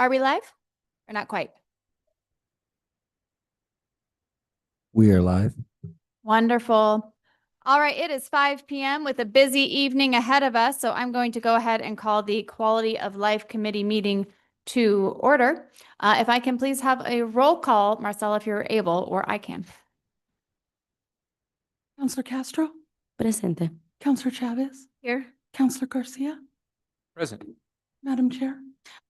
Are we live or not quite? We are live. Wonderful. All right, it is 5 p.m. with a busy evening ahead of us, so I'm going to go ahead and call the Quality of Life Committee meeting to order. If I can please have a roll call, Marcella, if you're able, or I can. Councillor Castro, Presente. Councillor Chavez, Here. Councillor Garcia, Present. Madam Chair.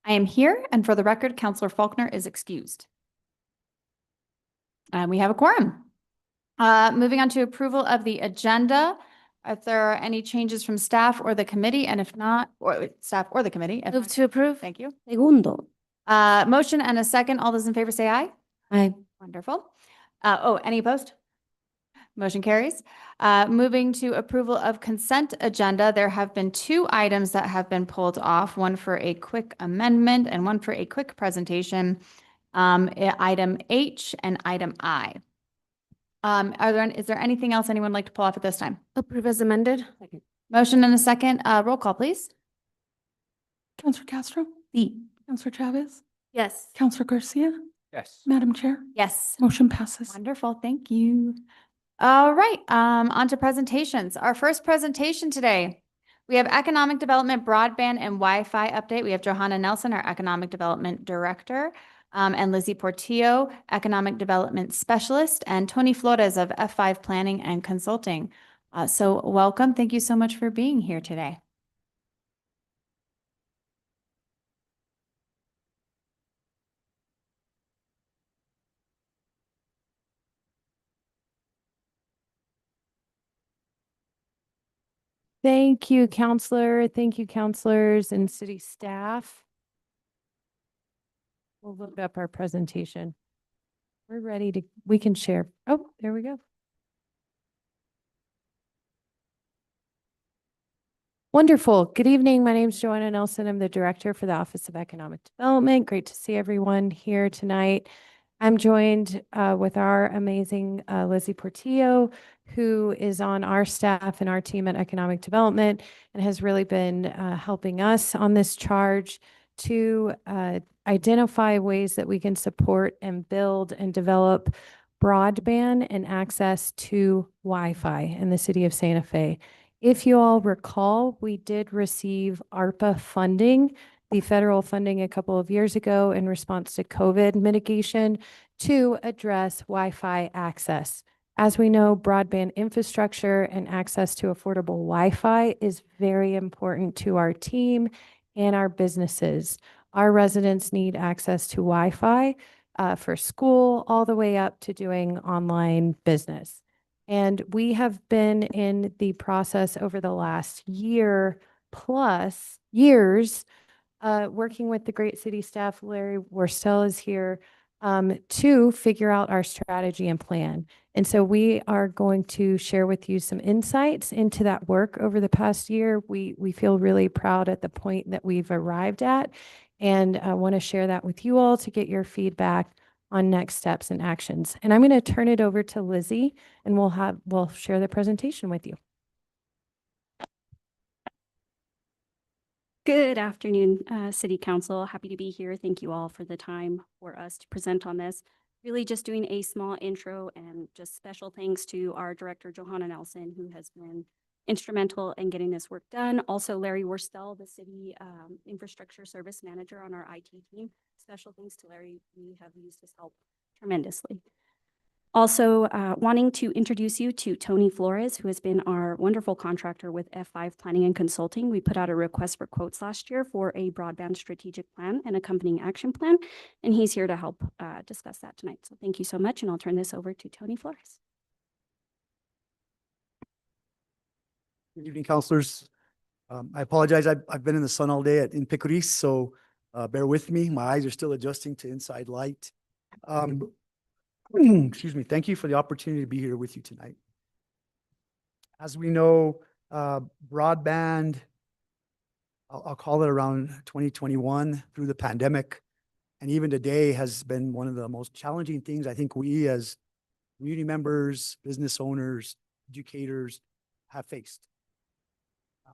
I am here, and for the record, Councillor Faulkner is excused. And we have a quorum. Moving on to approval of the agenda. If there are any changes from staff or the committee, and if not, or staff or the committee. Move to approve. Thank you. Segundo. Motion and a second. All those in favor say aye. Aye. Wonderful. Any opposed? Motion carries. Moving to approval of consent agenda, there have been 2 items that have been pulled off, one for a quick amendment and one for a quick presentation. Item H and item I. Is there anything else anyone would like to pull off at this time? Approve as amended. Second. Motion and a second. Roll call, please. Councillor Castro, B. Councillor Chavez, Yes. Councillor Garcia, Yes. Madam Chair. Yes. Motion passes. Wonderful. Thank you. All right. On to presentations. Our first presentation today, we have Economic Development Broadband and Wi-Fi update. We have Johanna Nelson, our Economic Development Director, and Lizzie Portillo, Economic Development Specialist, and Tony Flores of F5 Planning and Consulting. So welcome. Thank you so much for being here today. Thank you, Counselor. Thank you, counselors and city staff. We'll load up our presentation. We're ready to, we can share. Oh, there we go. Wonderful. Good evening. My name is Johanna Nelson. I'm the Director for the Office of Economic Development. Great to see everyone here tonight. I'm joined with our amazing Lizzie Portillo, who is on our staff and our team at Economic Development and has really been helping us on this charge to identify ways that we can support and build and develop broadband and access to Wi-Fi in the city of Santa Fe. If you all recall, we did receive ARPA funding, the federal funding a couple of years ago in response to COVID mitigation to address Wi-Fi access. As we know, broadband infrastructure and access to affordable Wi-Fi is very important to our team and our businesses. Our residents need access to Wi-Fi for school all the way up to doing online business. And we have been in the process over the last years working with the great city staff. Larry Worstel is here to figure out our strategy and plan. And so we are going to share with you some insights into that work over the past year. We feel really proud at the point that we've arrived at, and I want to share that with you all to get your feedback on next steps and actions. And I'm going to turn it over to Lizzie, and we'll share the presentation with you. Good afternoon, City Council. Happy to be here. Thank you all for the time for us to present on this. Really just doing a small intro and just special thanks to our director, Johanna Nelson, who has been instrumental in getting this work done. Also, Larry Worstel, the city infrastructure service manager on our IT team. Special thanks to Larry. We have used his help tremendously. Also, wanting to introduce you to Tony Flores, who has been our wonderful contractor with F5 Planning and Consulting. We put out a request for quotes last year for a broadband strategic plan and accompanying action plan, and he's here to help discuss that tonight. So thank you so much, and I'll turn this over to Tony Flores. Good evening, councilors. I apologize. I've been in the sun all day in Picuris, so bear with me. My eyes are still adjusting to inside light. Excuse me. Thank you for the opportunity to be here with you tonight. As we know, broadband, I'll call it around 2021 through the pandemic, and even today has been one of the most challenging things I think we as community members, business owners, educators have faced.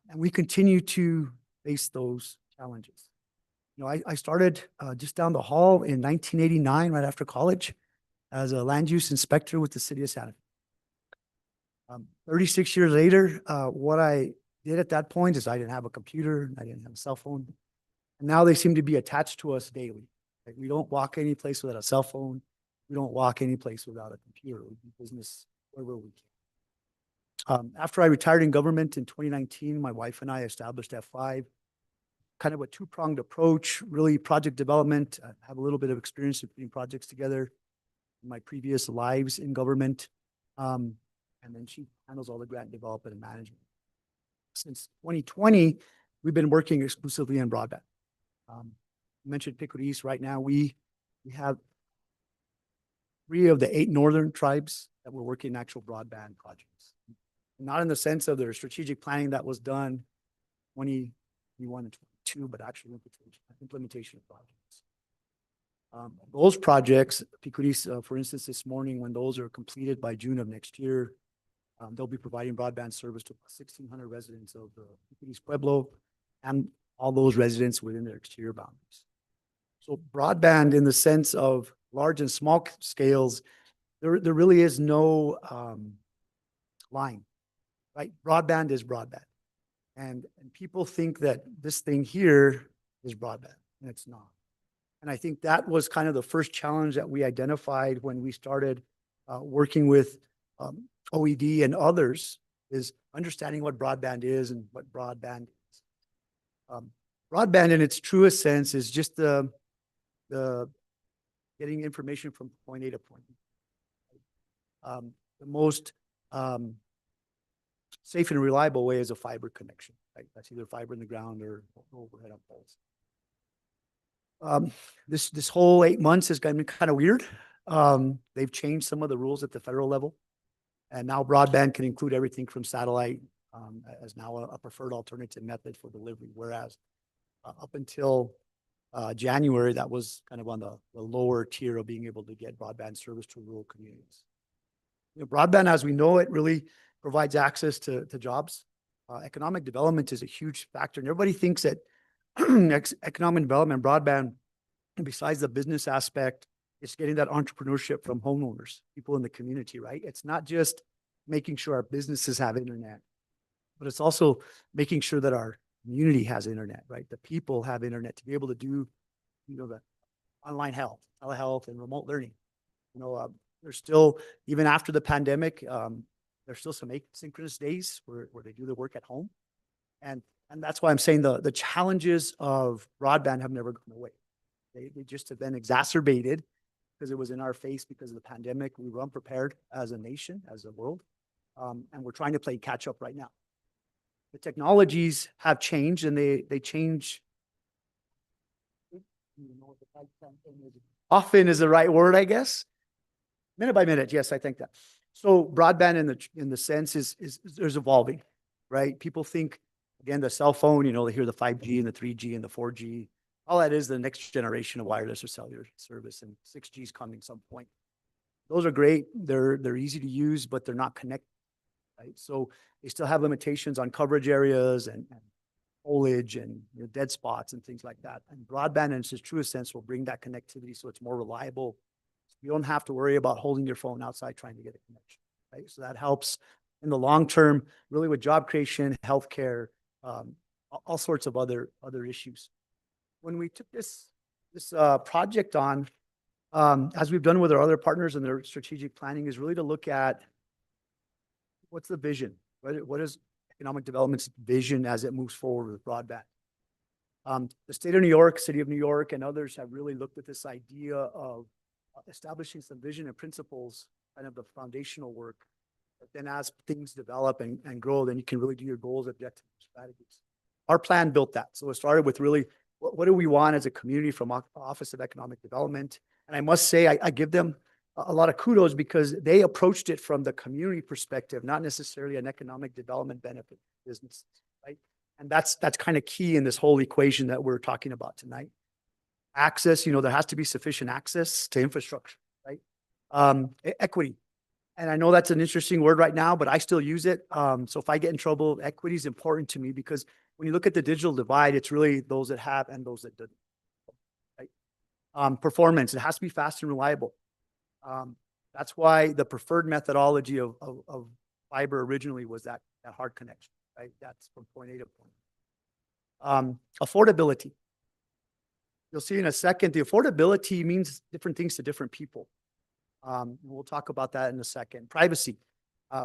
And we continue to face those challenges. I started just down the hall in 1989, right after college, as a land use inspector with the city of Santa Fe. 36 years later, what I did at that point is I didn't have a computer, I didn't have a cell phone. And now they seem to be attached to us daily. Like, we don't walk any place without a cell phone. We don't walk any place without a computer. We do business wherever we can. After I retired in government in 2019, my wife and I established F5, kind of a two-pronged approach, really project development. I have a little bit of experience in putting projects together in my previous lives in government. And then she handles all the grant development and management. Since 2020, we've been working exclusively in broadband. You mentioned Pickwood East. Right now, we have 3 of the 8 northern tribes that we're working actual broadband projects. Not in the sense of their strategic planning that was done 2021 and 22, but actual implementation of projects. Those projects, Pickwood East, for instance, this morning, when those are completed by June of next year, they'll be providing broadband service to 1,600 residents of the Pickwood East Pueblo and all those residents within their exterior boundaries. So broadband, in the sense of large and small scales, there really is no line, right? Broadband is broadband. And people think that this thing here is broadband, and it's not. And I think that was kind of the first challenge that we identified when we started working with OED and others, is understanding what broadband is and what broadband is. Broadband in its truest sense is just the getting information from point A to point B. The most safe and reliable way is a fiber connection, right? That's either fiber in the ground or overhead on poles. This whole 8 months has been kind of weird. They've changed some of the rules at the federal level, and now broadband can include everything from satellite as now a preferred alternative method for delivery, whereas up until January, that was kind of on the lower tier of being able to get broadband service to rural communities. Broadband, as we know it, really provides access to jobs. Economic development is a huge factor, and everybody thinks that economic development, broadband, and besides the business aspect, it's getting that entrepreneurship from homeowners, people in the community, right? It's not just making sure our businesses have internet, but it's also making sure that our community has internet, right? The people have internet to be able to do, the online health, telehealth, and remote learning. There's still, even after the pandemic, there's still some asynchronous days where they do the work at home. And that's why I'm saying the challenges of broadband have never gone away. They just have been exacerbated because it was in our face because of the pandemic. We were unprepared as a nation, as a world, and we're trying to play catch up right now. The technologies have changed, and they change. Often is the right word, I guess. Minute by minute, yes, I think that. So broadband in the sense is evolving, right? People think, again, the cell phone, they hear the 5G and the 3G and the 4G. All that is the next generation of wireless or cellular service, and 6G is coming some point. Those are great. They're easy to use, but they're not connected, right? So they still have limitations on coverage areas and foliage and dead spots and things like that. And broadband, in its truest sense, will bring that connectivity so it's more reliable. You don't have to worry about holding your phone outside trying to get a connection, right? So that helps in the long term, really, with job creation, healthcare, all sorts of other issues. When we took this project on, as we've done with our other partners in their strategic planning, is really to look at what's the vision, what is economic development's vision as it moves forward with broadband. The state of New York, city of New York, and others have really looked at this idea of establishing some vision and principles, kind of the foundational work. But then as things develop and grow, then you can really do your goals, objectives, strategies. Our plan built that. So it started with really, what do we want as a community from Office of Economic Development? And I must say, I give them a lot of kudos because they approached it from the community perspective, not necessarily an economic development benefit business, right? And that's kind of key in this whole equation that we're talking about tonight. Access, there has to be sufficient access to infrastructure, right? Equity. And I know that's an interesting word right now, but I still use it. So if I get in trouble, equity is important to me because when you look at the digital divide, it's really those that have and those that don't. Performance, it has to be fast and reliable. That's why the preferred methodology of fiber originally was that hard connection, right? That's from point A to point. Affordability. You'll see in a second, the affordability means different things to different people. We'll talk about that in a second. Privacy.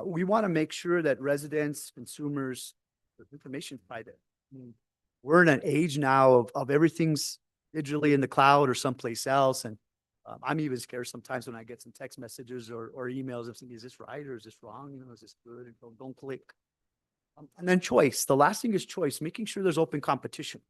We want to make sure that residents, consumers, the information is private. I mean, we're in an age now of everything's digitally in the cloud or someplace else. And I'm even scared sometimes when I get some text messages or emails of saying, is this right or is this wrong? You know, is this good? And don't click. And then choice. The last thing is choice, making sure there's open competition.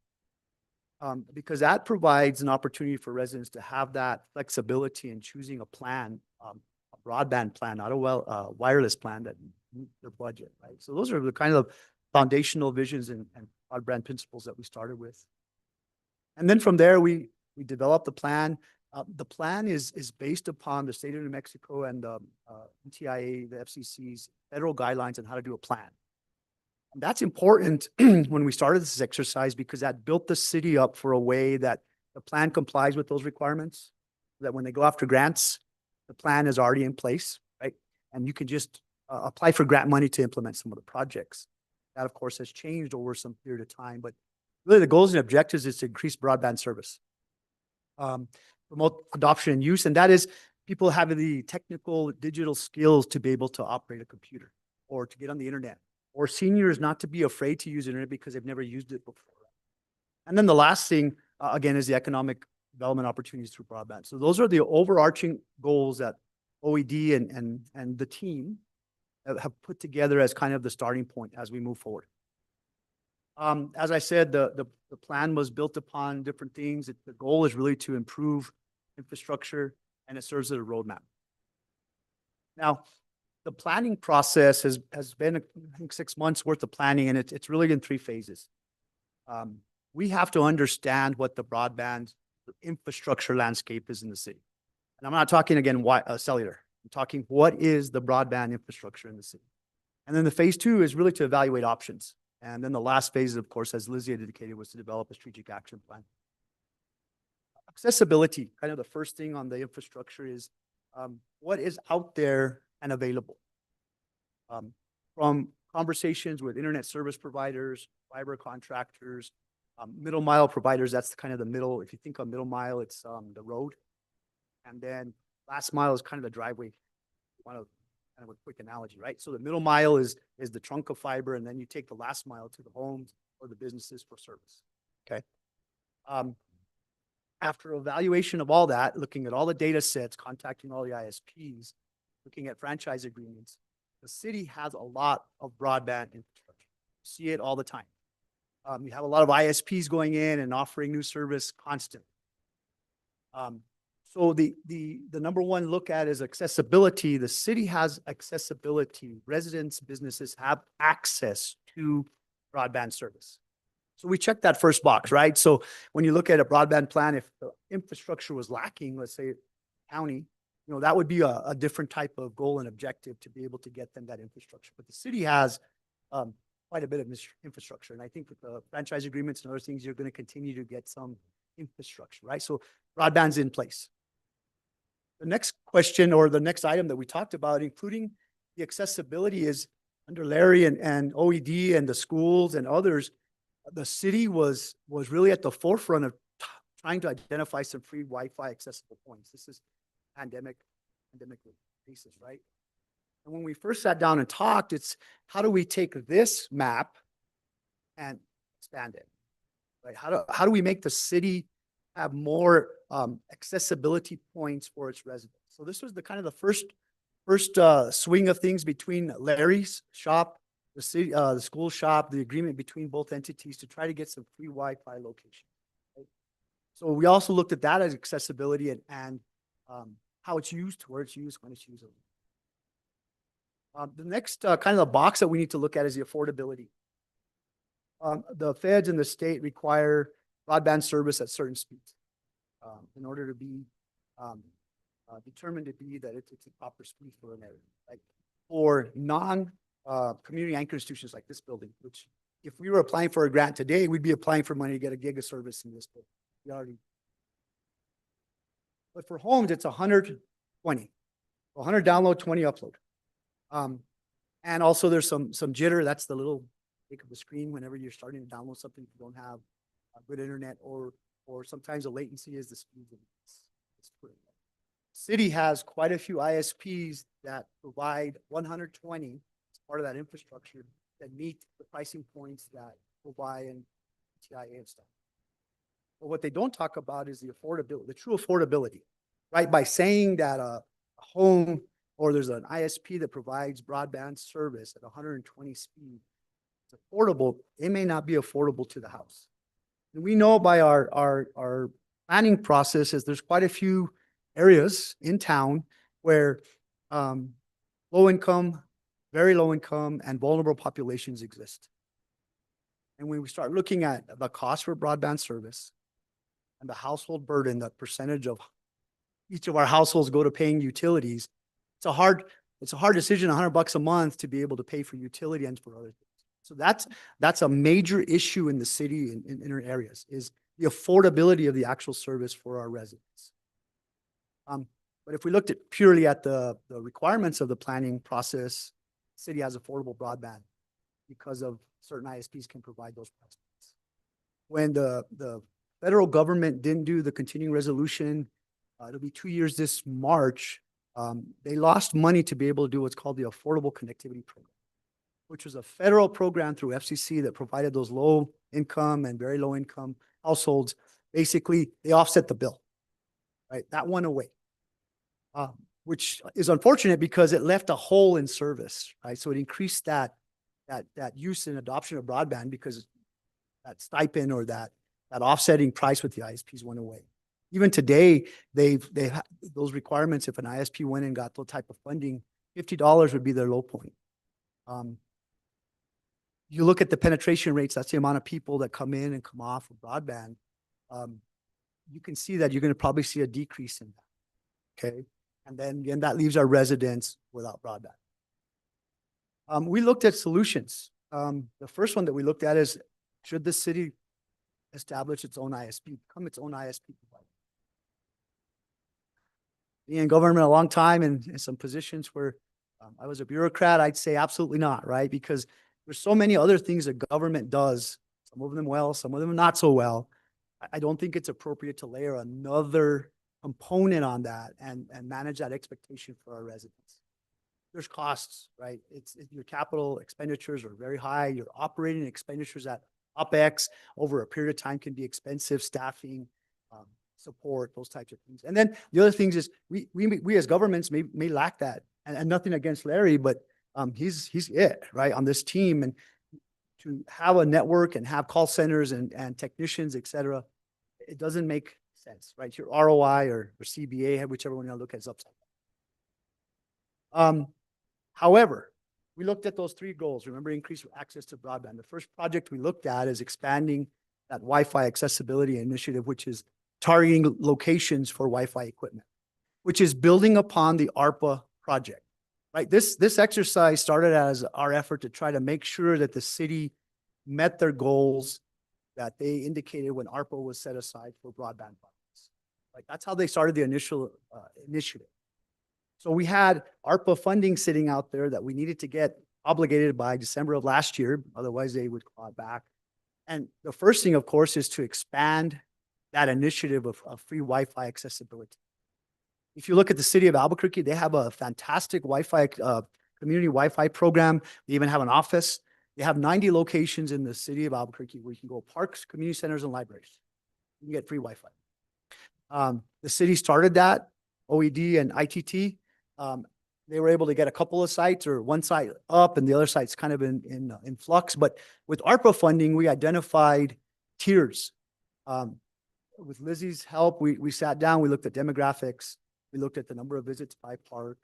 Because that provides an opportunity for residents to have that flexibility in choosing a plan, a broadband plan, not a wireless plan that meet their budget, right? So those are the kind of foundational visions and broadband principles that we started with. And then from there, we developed the plan. The plan is based upon the state of New Mexico and the NTIA, the FCC's federal guidelines on how to do a plan. And that's important when we started this exercise because that built the city up for a way that the plan complies with those requirements, that when they go after grants, the plan is already in place, right? And you can just apply for grant money to implement some of the projects. That, of course, has changed over some period of time, but really the goals and objectives is to increase broadband service, promote adoption and use, and that is people having the technical digital skills to be able to operate a computer or to get on the internet, or seniors not to be afraid to use internet because they've never used it before. And then the last thing, again, is the economic development opportunities through broadband. So those are the overarching goals that OED and the team have put together as kind of the starting point as we move forward. As I said, the plan was built upon different things. The goal is really to improve infrastructure, and it serves as a roadmap. Now, the planning process has been, I think, 6 months worth of planning, and it's really in 3 phases. We have to understand what the broadband infrastructure landscape is in the city. And I'm not talking, again, cellular. I'm talking what is the broadband infrastructure in the city. And then the phase 2 is really to evaluate options. And then the last phase, of course, as Lizzie had indicated, was to develop a strategic action plan. Accessibility, kind of the first thing on the infrastructure is what is out there and available. From conversations with internet service providers, fiber contractors, middle mile providers, that's kind of the middle. If you think of middle mile, it's the road. And then last mile is kind of the driveway. Kind of a quick analogy, right? So the middle mile is the trunk of fiber, and then you take the last mile to the homes or the businesses for service. Okay. After evaluation of all that, looking at all the data sets, contacting all the ISPs, looking at franchise agreements, the city has a lot of broadband infrastructure. You see it all the time. You have a lot of ISPs going in and offering new service constantly. So the number one look at is accessibility. The city has accessibility. Residents, businesses have access to broadband service. So we check that first box, right? So when you look at a broadband plan, if the infrastructure was lacking, let's say county, you know, that would be a different type of goal and objective to be able to get them that infrastructure. But the city has quite a bit of infrastructure. And I think with the franchise agreements and other things, you're going to continue to get some infrastructure, right? So broadband's in place. The next question or the next item that we talked about, including the accessibility, is under Larry and OED and the schools and others, the city was really at the forefront of trying to identify some free Wi-Fi accessible points. This is pandemic basis, right? And when we first sat down and talked, it's how do we take this map and expand it, right? How do we make the city have more accessibility points for its residents? So this was the kind of the first swing of things between Larry's shop, the city, the school shop, the agreement between both entities to try to get some free Wi-Fi location. Right? So we also looked at that as accessibility and how it's used, where it's used, when it's used. The next kind of the box that we need to look at is the affordability. The feds and the state require broadband service at certain speeds in order to be determined to be that it's a proper speed for an area. Like for community anchor institutions like this building, which if we were applying for a grant today, we'd be applying for money to get a gig of service in this building. We already. But for homes, it's 120. 100 download, 20 upload. And also there's some jitter. That's the little tick of the screen whenever you're starting to download something, if you don't have good internet, or sometimes the latency is the speed of it. City has quite a few ISPs that provide 120 as part of that infrastructure that meet the pricing points that Mobile and TIA and stuff. But what they don't talk about is the affordability, the true affordability, right? By saying that a home or there's an ISP that provides broadband service at 120 speed, it's affordable, it may not be affordable to the house. And we know by our planning process is there's quite a few areas in town where low income, very low income, and vulnerable populations exist. And when we start looking at the cost for broadband service and the household burden, the percentage of each of our households go to paying utilities, it's a hard decision, $100 a month to be able to pay for utility and for other things. So that's a major issue in the city in inner areas, is the affordability of the actual service for our residents. But if we looked at purely at the requirements of the planning process, the city has affordable broadband because of certain ISPs can provide those price points. When the federal government didn't do the continuing resolution, it'll be 2 years this March, they lost money to be able to do what's called the Affordable Connectivity Program, which was a federal program through FCC that provided those low income and very low income households. Basically, they offset the bill, right? That went away, which is unfortunate because it left a hole in service, right? So it increased that use and adoption of broadband because that stipend or that offsetting price with the ISPs went away. Even today, they've those requirements. If an ISP went and got those type of funding, $50 would be their low point. You look at the penetration rates, that's the amount of people that come in and come off of broadband. You can see that you're going to probably see a decrease in that. Okay. And then again, that leaves our residents without broadband. We looked at solutions. The first one that we looked at is, should the city establish its own ISP, become its own ISP provider? Being in government a long time and in some positions where I was a bureaucrat, I'd say absolutely not, right? Because there's so many other things that government does, some of them well, some of them not so well. I don't think it's appropriate to layer another component on that and manage that expectation for our residents. There's costs, right? Your capital expenditures are very high. Your operating expenditures at OpEx over a period of time can be expensive, staffing, support, those types of things. And then the other things is we as governments may lack that, and nothing against Larry, but he's it, right, on this team. And to have a network and have call centers and technicians, et cetera, it doesn't make sense, right? Your ROI or CBA, whichever one you look at, is upside down. However, we looked at those three goals. Remember, increase access to broadband. The first project we looked at is expanding that Wi-Fi accessibility initiative, which is targeting locations for Wi-Fi equipment, which is building upon the ARPA project, right? This exercise started as our effort to try to make sure that the city met their goals that they indicated when ARPA was set aside for broadband projects. Like, that's how they started the initial initiative. So we had ARPA funding sitting out there that we needed to get obligated by December of last year. Otherwise, they would claw it back. And the first thing, of course, is to expand that initiative of free Wi-Fi accessibility. If you look at the city of Albuquerque, they have a fantastic Wi-Fi, community Wi-Fi program. They even have an office. They have 90 locations in the city of Albuquerque where you can go parks, community centers, and libraries. You can get free Wi-Fi. The city started that, OED and ITT. They were able to get a couple of sites, or one site up and the other site's kind of in flux. But with ARPA funding, we identified tiers. With Lizzie's help, we sat down, we looked at demographics, we looked at the number of visits by park,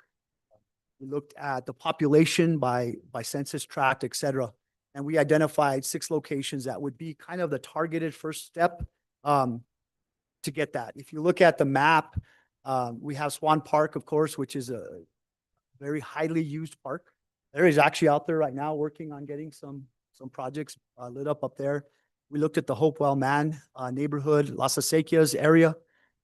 we looked at the population by census tract, et cetera. And we identified 6 locations that would be kind of the targeted first step to get that. If you look at the map, we have Swan Park, of course, which is a very highly used park. Larry's actually out there right now working on getting some projects lit up there. We looked at the Hopewell Man neighborhood, Las Acequias area,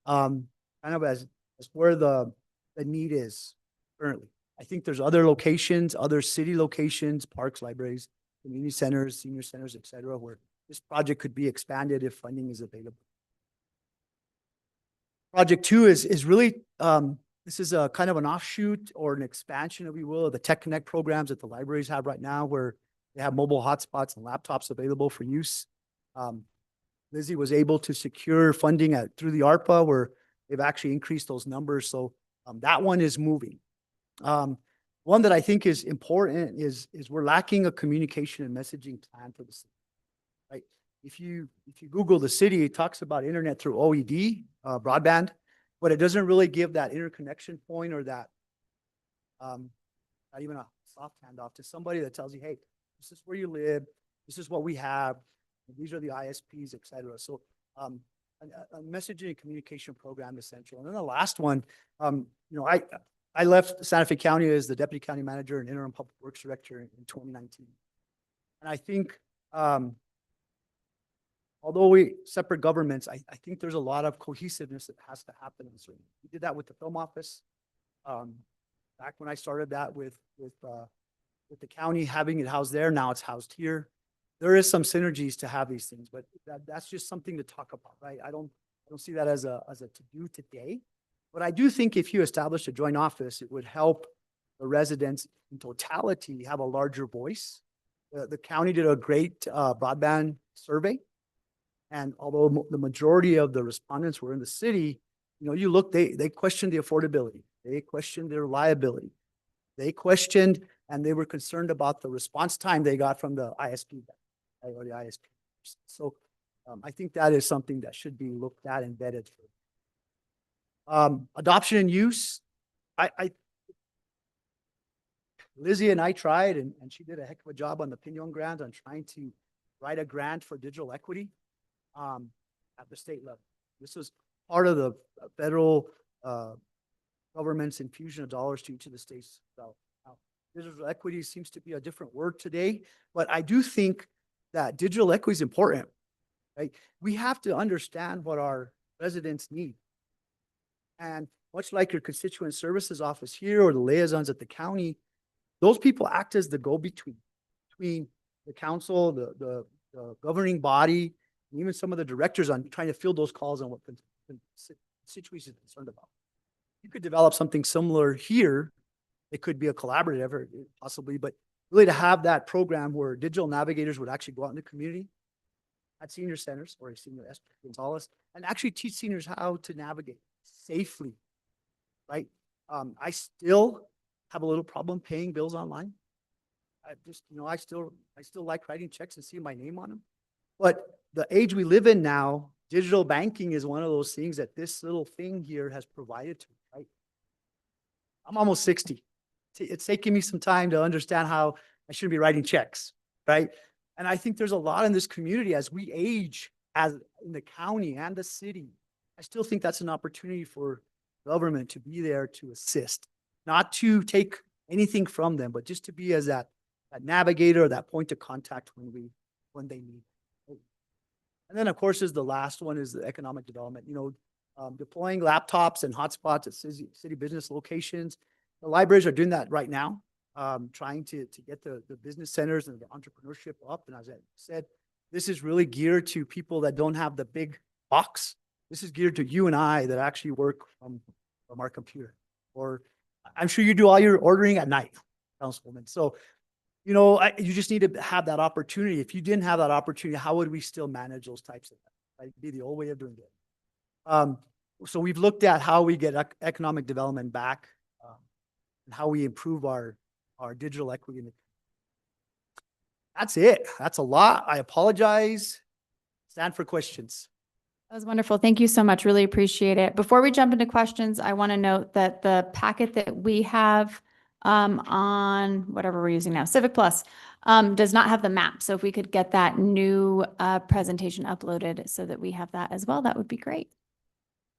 kind of as That's where the need is currently. I think there's other locations, other city locations, parks, libraries, community centers, senior centers, et cetera, where this project could be expanded if funding is available. Project 2 is really, this is a kind of an offshoot or an expansion, if you will, of the Tech Connect programs that the libraries have right now, where they have mobile hotspots and laptops available for use. Lizzie was able to secure funding through the ARPA, where they've actually increased those numbers. So that one is moving. One that I think is important is we're lacking a communication and messaging plan for the city. Right? If you Google the city, it talks about internet through OED, broadband, but it doesn't really give that interconnection point or that, not even a soft handoff to somebody that tells you, hey, this is where you live, this is what we have, these are the ISPs, et cetera. So a messaging and communication program is essential. And then the last one, I left Santa Fe County as the deputy county manager and interim public works director in 2019. And I think, although we separate governments, I think there's a lot of cohesiveness that has to happen. So we did that with the film office. Back when I started that with the county having it housed there, now it's housed here. There is some synergies to have these things, but that's just something to talk about, right? I don't see that as a to-do today. But I do think if you establish a joint office, it would help the residents in totality have a larger voice. The county did a great broadband survey. And although the majority of the respondents were in the city, you look, they questioned the affordability. They questioned their reliability. They questioned and they were concerned about the response time they got from the ISP or the ISP. So I think that is something that should be looked at and vetted. Adoption and use. Lizzie and I tried, and she did a heck of a job on the Pinon grant on trying to write a grant for digital equity at the state level. This was part of the federal government's infusion of dollars to each of the states. So now, digital equity seems to be a different word today, but I do think that digital equity is important, right? We have to understand what our residents need. And much like your constituent services office here or the liaisons at the county, those people act as the go-between between the council, the governing body, and even some of the directors on trying to field those calls on what the situation is concerned about. You could develop something similar here. It could be a collaborative or possibly, but really to have that program where digital navigators would actually go out in the community at senior centers or senior Gonzalez and actually teach seniors how to navigate safely, right? I still have a little problem paying bills online. I still like writing checks and seeing my name on them. But the age we live in now, digital banking is one of those things that this little thing here has provided to me, right? I'm almost 60. It's taking me some time to understand how I shouldn't be writing checks, right? And I think there's a lot in this community as we age, as in the county and the city. I still think that's an opportunity for government to be there to assist, not to take anything from them, but just to be as that navigator, that point of contact when they need. And then, of course, is the last one is the economic development. Deploying laptops and hotspots at city business locations. The libraries are doing that right now, trying to get the business centers and the entrepreneurship up. And as I said, this is really geared to people that don't have the big box. This is geared to you and I that actually work from our computer. Or I'm sure you do all your ordering at night, Councilwoman. So, you just need to have that opportunity. If you didn't have that opportunity, how would we still manage those types of things? Right? It'd be the old way of doing it. So we've looked at how we get economic development back and how we improve our digital equity. That's it. That's a lot. I apologize. Stand for questions. That was wonderful. Thank you so much. Really appreciate it. Before we jump into questions, I want to note that the packet that we have on whatever we're using now, Civic Plus, does not have the map. So if we could get that new presentation uploaded so that we have that as well, that would be great.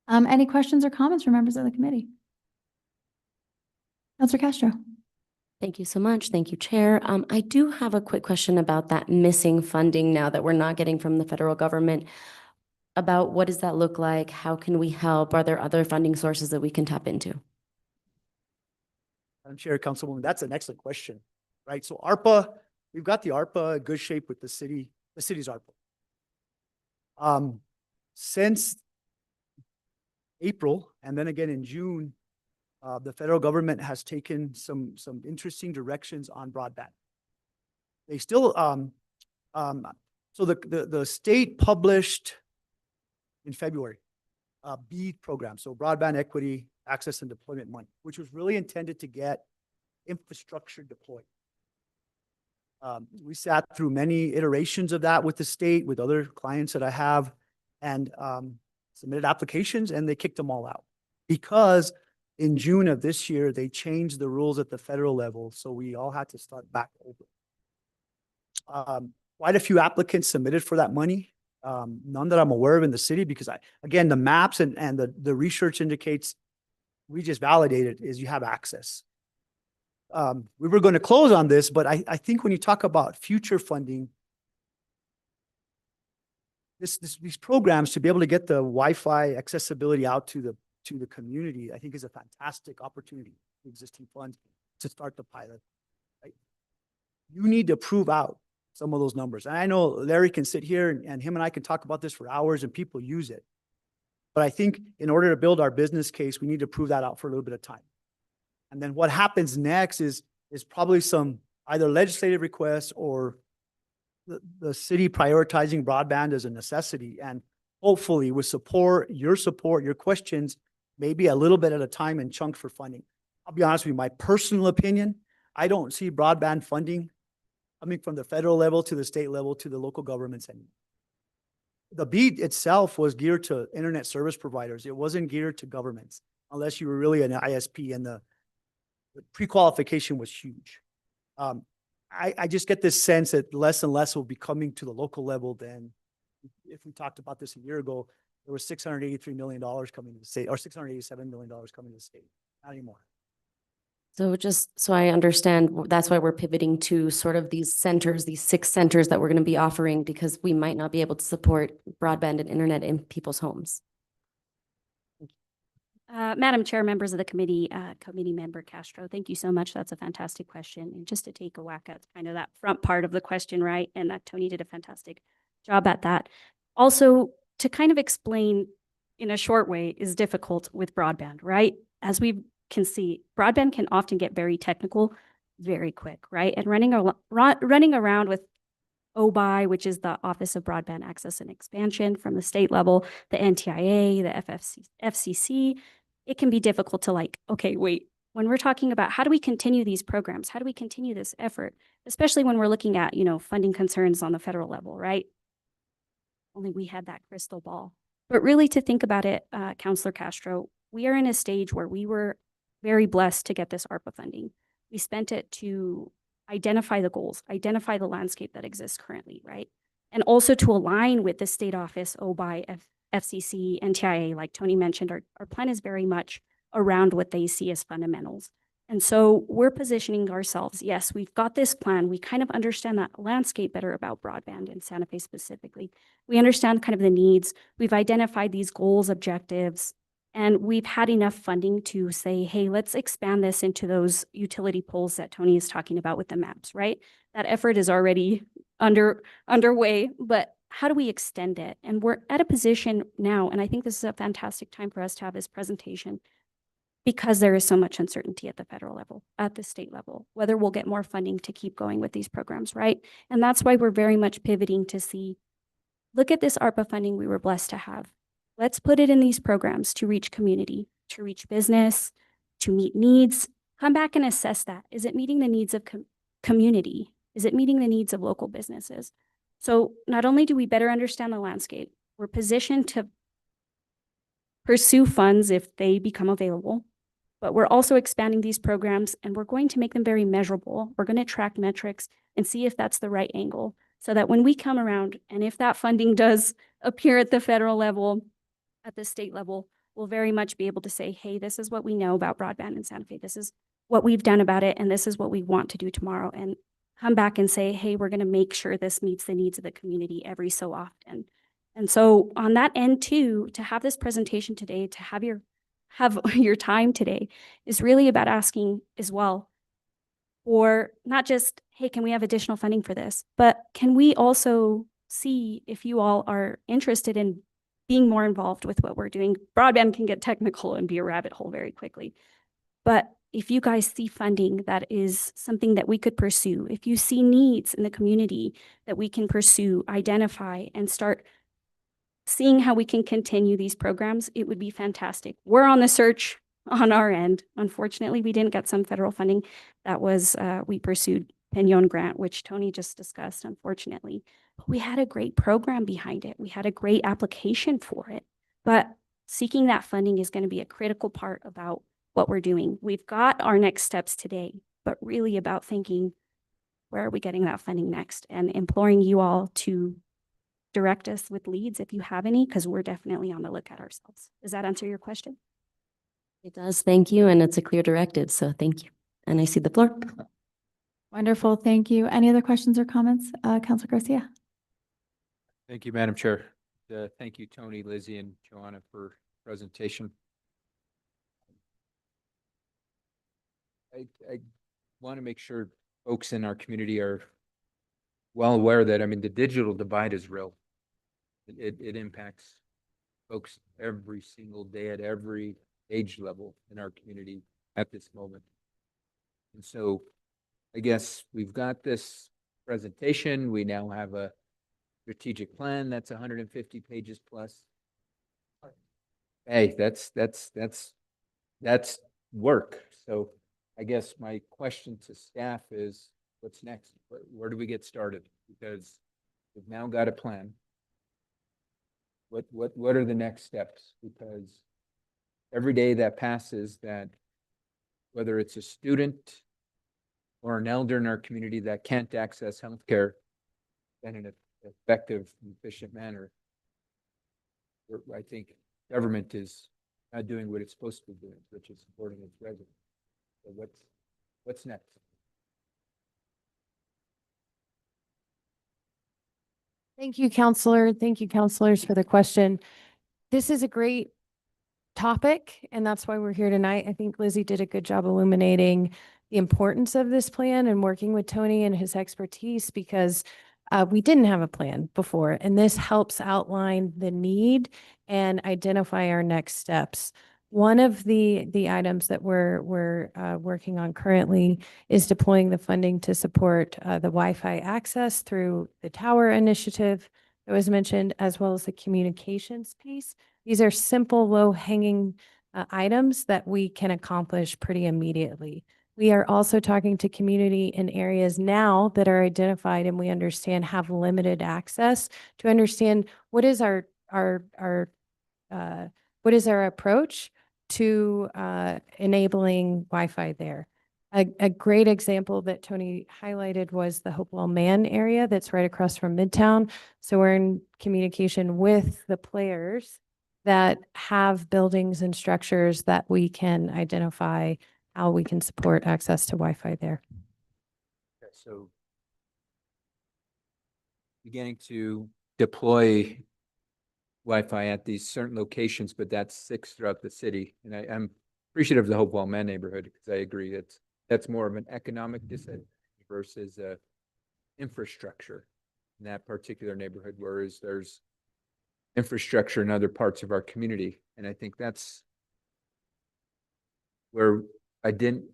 Any questions or comments from members of the committee? Councilor Castro. Thank you so much. Thank you, Chair. I do have a quick question about that missing funding now that we're not getting from the federal government. about what does that look like? How can we help? Are there other funding sources that we can tap into? Madam Chair, Councilwoman, that's an excellent question, right? So ARPA, we've got the ARPA in good shape with the city's ARPA. Since April, and then again in June, the federal government has taken some interesting directions on broadband. They still, so the state published in February, BEAD program, so broadband equity, access and deployment money, which was really intended to get infrastructure deployed. We sat through many iterations of that with the state, with other clients that I have, and submitted applications, and they kicked them all out. Because in June of this year, they changed the rules at the federal level, so we all had to start back over. Quite a few applicants submitted for that money. None that I'm aware of in the city, because again, the maps and the research indicates, we just validated, is you have access. We were going to close on this, but I think when you talk about future funding, these programs to be able to get the Wi-Fi accessibility out to the community, I think is a fantastic opportunity, the existing funds, to start the pilot. Right? You need to prove out some of those numbers. And I know Larry can sit here and him and I can talk about this for hours and people use it. But I think in order to build our business case, we need to prove that out for a little bit of time. And then what happens next is probably some either legislative requests or the city prioritizing broadband as a necessity. And hopefully with your questions, maybe a little bit at a time and chunks for funding. I'll be honest with you, my personal opinion, I don't see broadband funding coming from the federal level to the state level to the local governments anymore. The BEAD itself was geared to internet service providers. It wasn't geared to governments, unless you were really an ISP, and the pre-qualification was huge. I just get this sense that less and less will be coming to the local level than if we talked about this a year ago, there was $683 million coming to the state, or $687 million coming to the state. Not anymore. So just so I understand, that's why we're pivoting to sort of these centers, these 6 centers that we're going to be offering, because we might not be able to support broadband and internet in people's homes. Madam Chair, members of the committee, committee member Castro, thank you so much. That's a fantastic question. And just to take a whack at kind of that front part of the question, right? And Tony did a fantastic job at that. Also, to kind of explain in a short way is difficult with broadband, right? As we can see, broadband can often get very technical very quick, right? And running around with OBI, which is the Office of Broadband Access and Expansion from the state level, the NTIA, the FCC, it can be difficult to like, okay, wait, when we're talking about how do we continue these programs, how do we continue this effort, especially when we're looking at, funding concerns on the federal level, right? Only we had that crystal ball. But really to think about it, Councilor Castro, we are in a stage where we were very blessed to get this ARPA funding. We spent it to identify the goals, identify the landscape that exists currently, right? And also to align with the state office, OBI, FCC, NTIA, like Tony mentioned, our plan is very much around what they see as fundamentals. And so we're positioning ourselves, yes, we've got this plan. We kind of understand that landscape better about broadband in Santa Fe specifically. We understand kind of the needs. We've identified these goals, objectives, and we've had enough funding to say, hey, let's expand this into those utility poles that Tony is talking about with the maps, right? That effort is already underway, but how do we extend it? And we're at a position now, and I think this is a fantastic time for us to have this presentation, because there is so much uncertainty at the federal level, at the state level, whether we'll get more funding to keep going with these programs, right? And that's why we're very much pivoting to see, look at this ARPA funding we were blessed to have. Let's put it in these programs to reach community, to reach business, to meet needs. Come back and assess that. Is it meeting the needs of community? Is it meeting the needs of local businesses? So not only do we better understand the landscape, we're positioned to pursue funds if they become available, but we're also expanding these programs, and we're going to make them very measurable. We're going to track metrics and see if that's the right angle, so that when we come around, and if that funding does appear at the federal level, at the state level, we'll very much be able to say, hey, this is what we know about broadband in Santa Fe. This is what we've done about it, and this is what we want to do tomorrow. And come back and say, hey, we're going to make sure this meets the needs of the community every so often. And so on that end too, to have this presentation today, to have your time today is really about asking as well, or not just, hey, can we have additional funding for this? But can we also see if you all are interested in being more involved with what we're doing? Broadband can get technical and be a rabbit hole very quickly. But if you guys see funding that is something that we could pursue, if you see needs in the community that we can pursue, identify, and start seeing how we can continue these programs, it would be fantastic. We're on the search on our end. Unfortunately, we didn't get some federal funding. That was, we pursued Peñon grant, which Tony just discussed, unfortunately. But we had a great program behind it. We had a great application for it. But seeking that funding is going to be a critical part about what we're doing. We've got our next steps today, but really about thinking, where are we getting that funding next? And imploring you all to direct us with leads if you have any, because we're definitely on the lookout ourselves. Does that answer your question? It does, thank you, and it's a clear directive, so thank you. And I see the floor. Wonderful. Thank you. Any other questions or comments? Councilor Garcia? Thank you, Madam Chair. Thank you, Tony, Lizzie, and Joanna for presentation. I want to make sure folks in our community are well aware that, I mean, the digital divide is real. It impacts folks every single day at every age level in our community at this moment. And so I guess we've got this presentation. We now have a strategic plan that's 150 pages plus. Hey, that's work. So I guess my question to staff is, what's next? Where do we get started? Because we've now got a plan. What are the next steps? Because every day that passes, that whether it's a student or an elder in our community that can't access healthcare in an effective and efficient manner, I think government is not doing what it's supposed to be doing, which is supporting its residents. So what's next? Thank you, Counselor. Thank you, counselors, for the question. This is a great topic, and that's why we're here tonight. I think Lizzie did a good job illuminating the importance of this plan and working with Tony and his expertise, because we didn't have a plan before, and this helps outline the need and identify our next steps. One of the items that we're working on currently is deploying the funding to support the Wi-Fi access through the tower initiative that was mentioned, as well as the communications piece. These are simple, low-hanging items that we can accomplish pretty immediately. We are also talking to community in areas now that are identified and we understand have limited access, to understand what is our approach to enabling Wi-Fi there. A great example that Tony highlighted was the Hopewell Man area that's right across from Midtown. So we're in communication with the players that have buildings and structures that we can identify how we can support access to Wi-Fi there. Okay, so beginning to deploy Wi-Fi at these certain locations, but that's 6 throughout the city. And I'm appreciative of the Hopewell Man neighborhood, because I agree that's more of an economic disadvantage versus infrastructure in that particular neighborhood, whereas there's infrastructure in other parts of our community. And I think that's where I didn't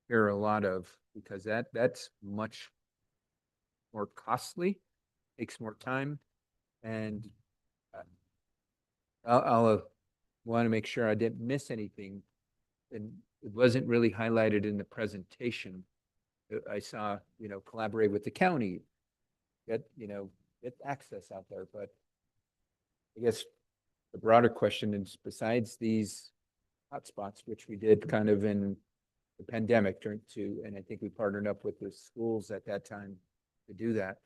hear a lot of, because that's much more costly, takes more time, and I'll want to make sure I didn't miss anything, and it wasn't really highlighted in the presentation. I saw, collaborate with the county, get access out there, but I guess the broader question is, besides these hotspots, which we did kind of in the pandemic and I think we partnered up with the schools at that time to do that.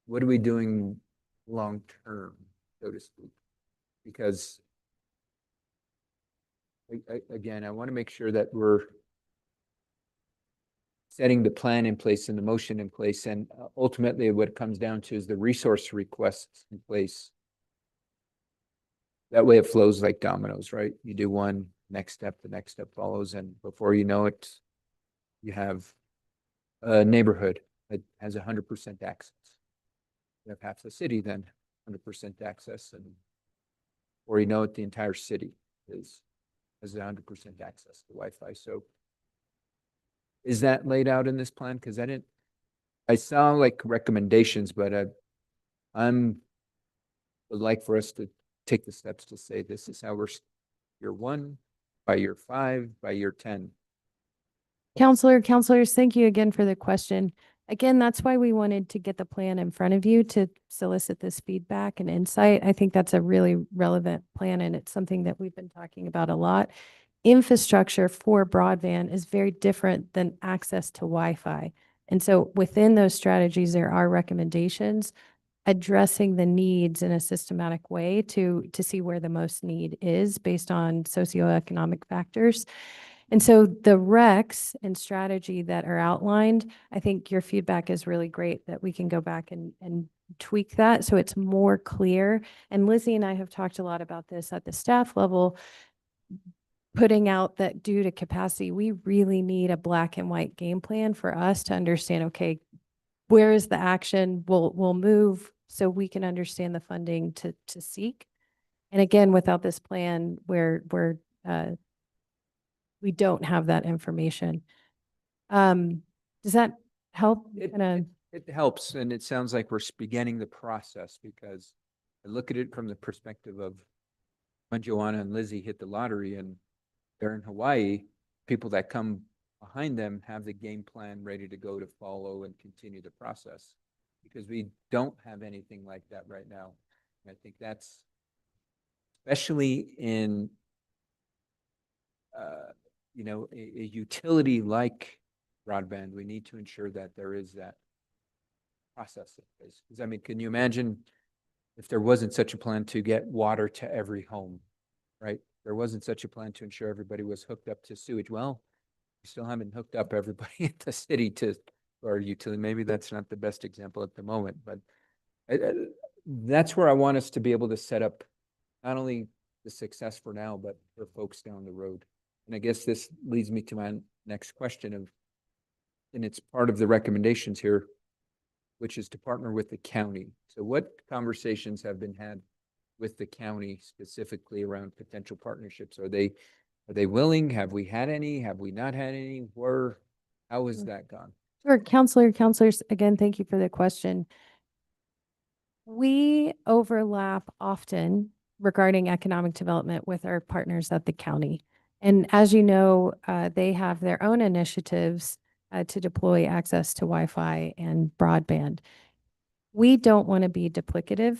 What are we doing long term, so to speak? Because again, I want to make sure that we're setting the plan in place and the motion in place, and ultimately what it comes down to is the resource requests in place. That way it flows like dominoes, right? You do one, next step, the next step follows, and before you know it, you have a neighborhood that has 100% access. You have half the city then 100% access, and or you know it, the entire city has 100% access to Wi-Fi. So is that laid out in this plan? Because I saw like recommendations, but would like for us to take the steps to say this is how we're year 1, by year 5, by year 10. Counselors, thank you again for the question. Again, that's why we wanted to get the plan in front of you to solicit this feedback and insight. I think that's a really relevant plan, and it's something that we've been talking about a lot. Infrastructure for broadband is very different than access to Wi-Fi. And so within those strategies, there are recommendations addressing the needs in a systematic way to see where the most need is based on socioeconomic factors. And so the recs and strategy that are outlined, I think your feedback is really great that we can go back and tweak that so it's more clear. And Lizzie and I have talked a lot about this at the staff level, putting out that due to capacity, we really need a black and white game plan for us to understand, okay, where is the action? We'll move so we can understand the funding to seek. And again, without this plan, we don't have that information. Does that help? It helps, and it sounds like we're beginning the process, because I look at it from the perspective of when Joanna and Lizzie hit the lottery and they're in Hawaii, people that come behind them have the game plan ready to go to follow and continue the process, because we don't have anything like that right now. And I think that's, especially in a utility like broadband, we need to ensure that there is that process in place. Because I mean, can you imagine if there wasn't such a plan to get water to every home, right? There wasn't such a plan to ensure everybody was hooked up to sewage. Well, we still haven't hooked up everybody in the city to our utility. Maybe that's not the best example at the moment, but that's where I want us to be able to set up not only the success for now, but for folks down the road. And I guess this leads me to my next question and it's part of the recommendations here, which is to partner with the county. So what conversations have been had with the county specifically around potential partnerships? Are they willing? Have we had any? Have we not had any? How has that gone? Sure, counselors, again, thank you for the question. We overlap often regarding economic development with our partners at the county. And as you know, they have their own initiatives to deploy access to Wi-Fi and broadband. We don't want to be duplicative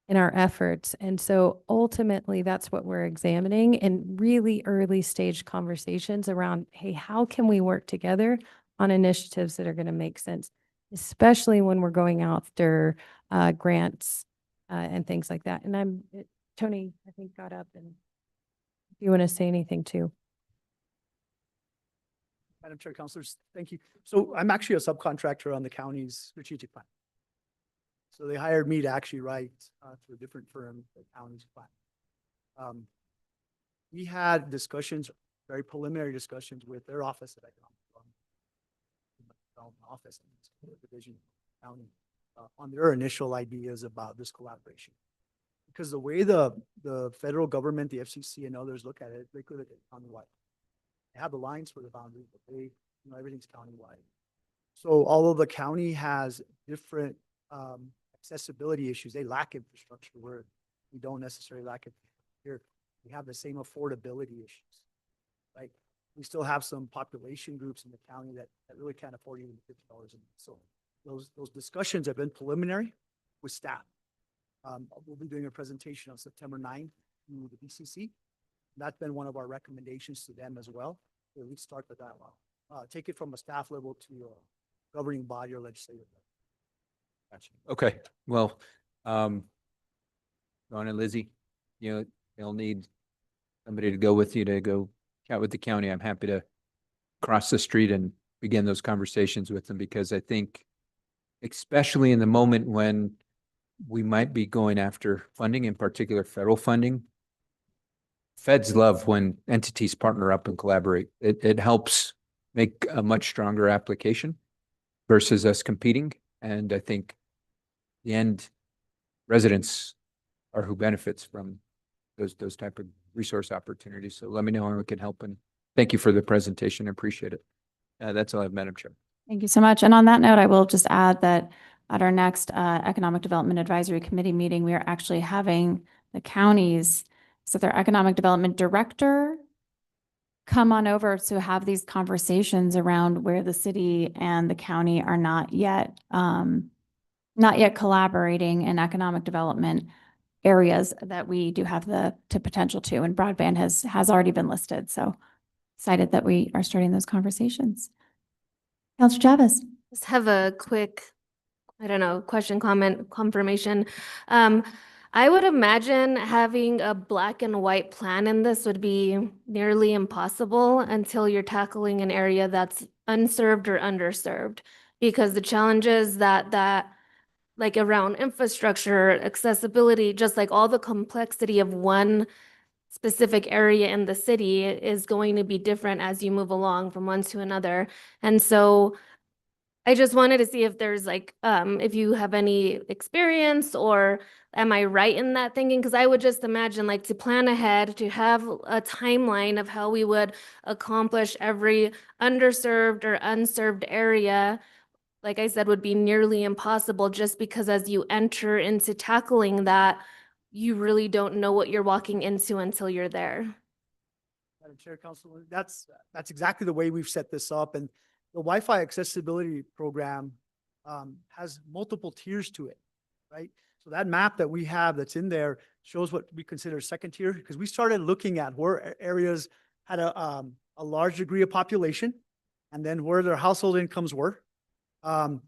in our efforts. And so ultimately, that's what we're examining in really early stage conversations around, hey, how can we work together on initiatives that are going to make sense, especially when we're going after grants and things like that. And Tony, I think, got up, and if you want to say anything too. Madam Chair, Councilors, thank you. So I'm actually a subcontractor on the county's strategic plan. So they hired me to actually write to a different firm, the county's plan. We had discussions, very preliminary discussions with their office of economic development office in the division county on their initial ideas about this collaboration. Because the way the federal government, the FCC and others look at it, they could have countywide. They have the lines for the boundary, but everything's countywide. So although the county has different accessibility issues, they lack infrastructure where we don't necessarily lack it here. We have the same affordability issues, right? We still have some population groups in the county that really can't afford even $50 a month. So those discussions have been preliminary with staff. We'll be doing a presentation on September 9th to the BCC. That's been one of our recommendations to them as well, to at least start the dialogue. Take it from a staff level to a governing body or legislative level. Gotcha. Okay. Well, Ron and Lizzie, they'll need somebody to go with you to go chat with the county. I'm happy to cross the street and begin those conversations with them, because I think especially in the moment when we might be going after funding, in particular federal funding, feds love when entities partner up and collaborate. It helps make a much stronger application versus us competing. And I think the end residents are who benefits from those type of resource opportunities. So let me know how we can help, and thank you for the presentation. I appreciate it. That's all I have, Madam Chair. Thank you so much. And on that note, I will just add that at our next Economic Development Advisory Committee meeting, we are actually having the counties, so their Economic Development Director, come on over to have these conversations around where the city and the county are not yet collaborating in economic development areas that we do have the potential to, and broadband has already been listed. So excited that we are starting those conversations. Counselor Chavez. Just have a quick, I don't know, question, comment, confirmation. I would imagine having a black and white plan in this would be nearly impossible until you're tackling an area that's unserved or underserved. Because the challenges that like around infrastructure, accessibility, just like all the complexity of one specific area in the city is going to be different as you move along from one to another. And so I just wanted to see if there's like, if you have any experience, or am I right in that thinking? Because I would just imagine like to plan ahead, to have a timeline of how we would accomplish every underserved or unserved area, like I said, would be nearly impossible, just because as you enter into tackling that, you really don't know what you're walking into until you're there. Madam Chair, Councilman, that's exactly the way we've set this up. And the Wi-Fi accessibility program has multiple tiers to it, right? So that map that we have that's in there shows what we consider second tier, because we started looking at where areas had a large degree of population, and then where their household incomes were. And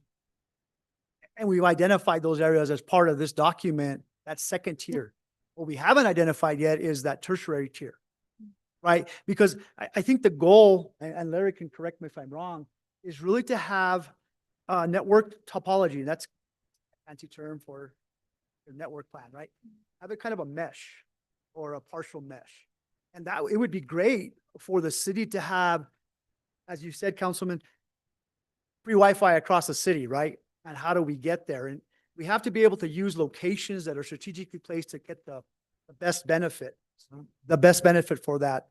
we've identified those areas as part of this document, that second tier. What we haven't identified yet is that tertiary tier, right? Because I think the goal, and Larry can correct me if I'm wrong, is really to have network topology. That's a fancy term for your network plan, right? Have it kind of a mesh or a partial mesh. And that it would be great for the city to have, as you said, Councilman, free Wi-Fi across the city, right? And how do we get there? And we have to be able to use locations that are strategically placed to get the best benefit, for that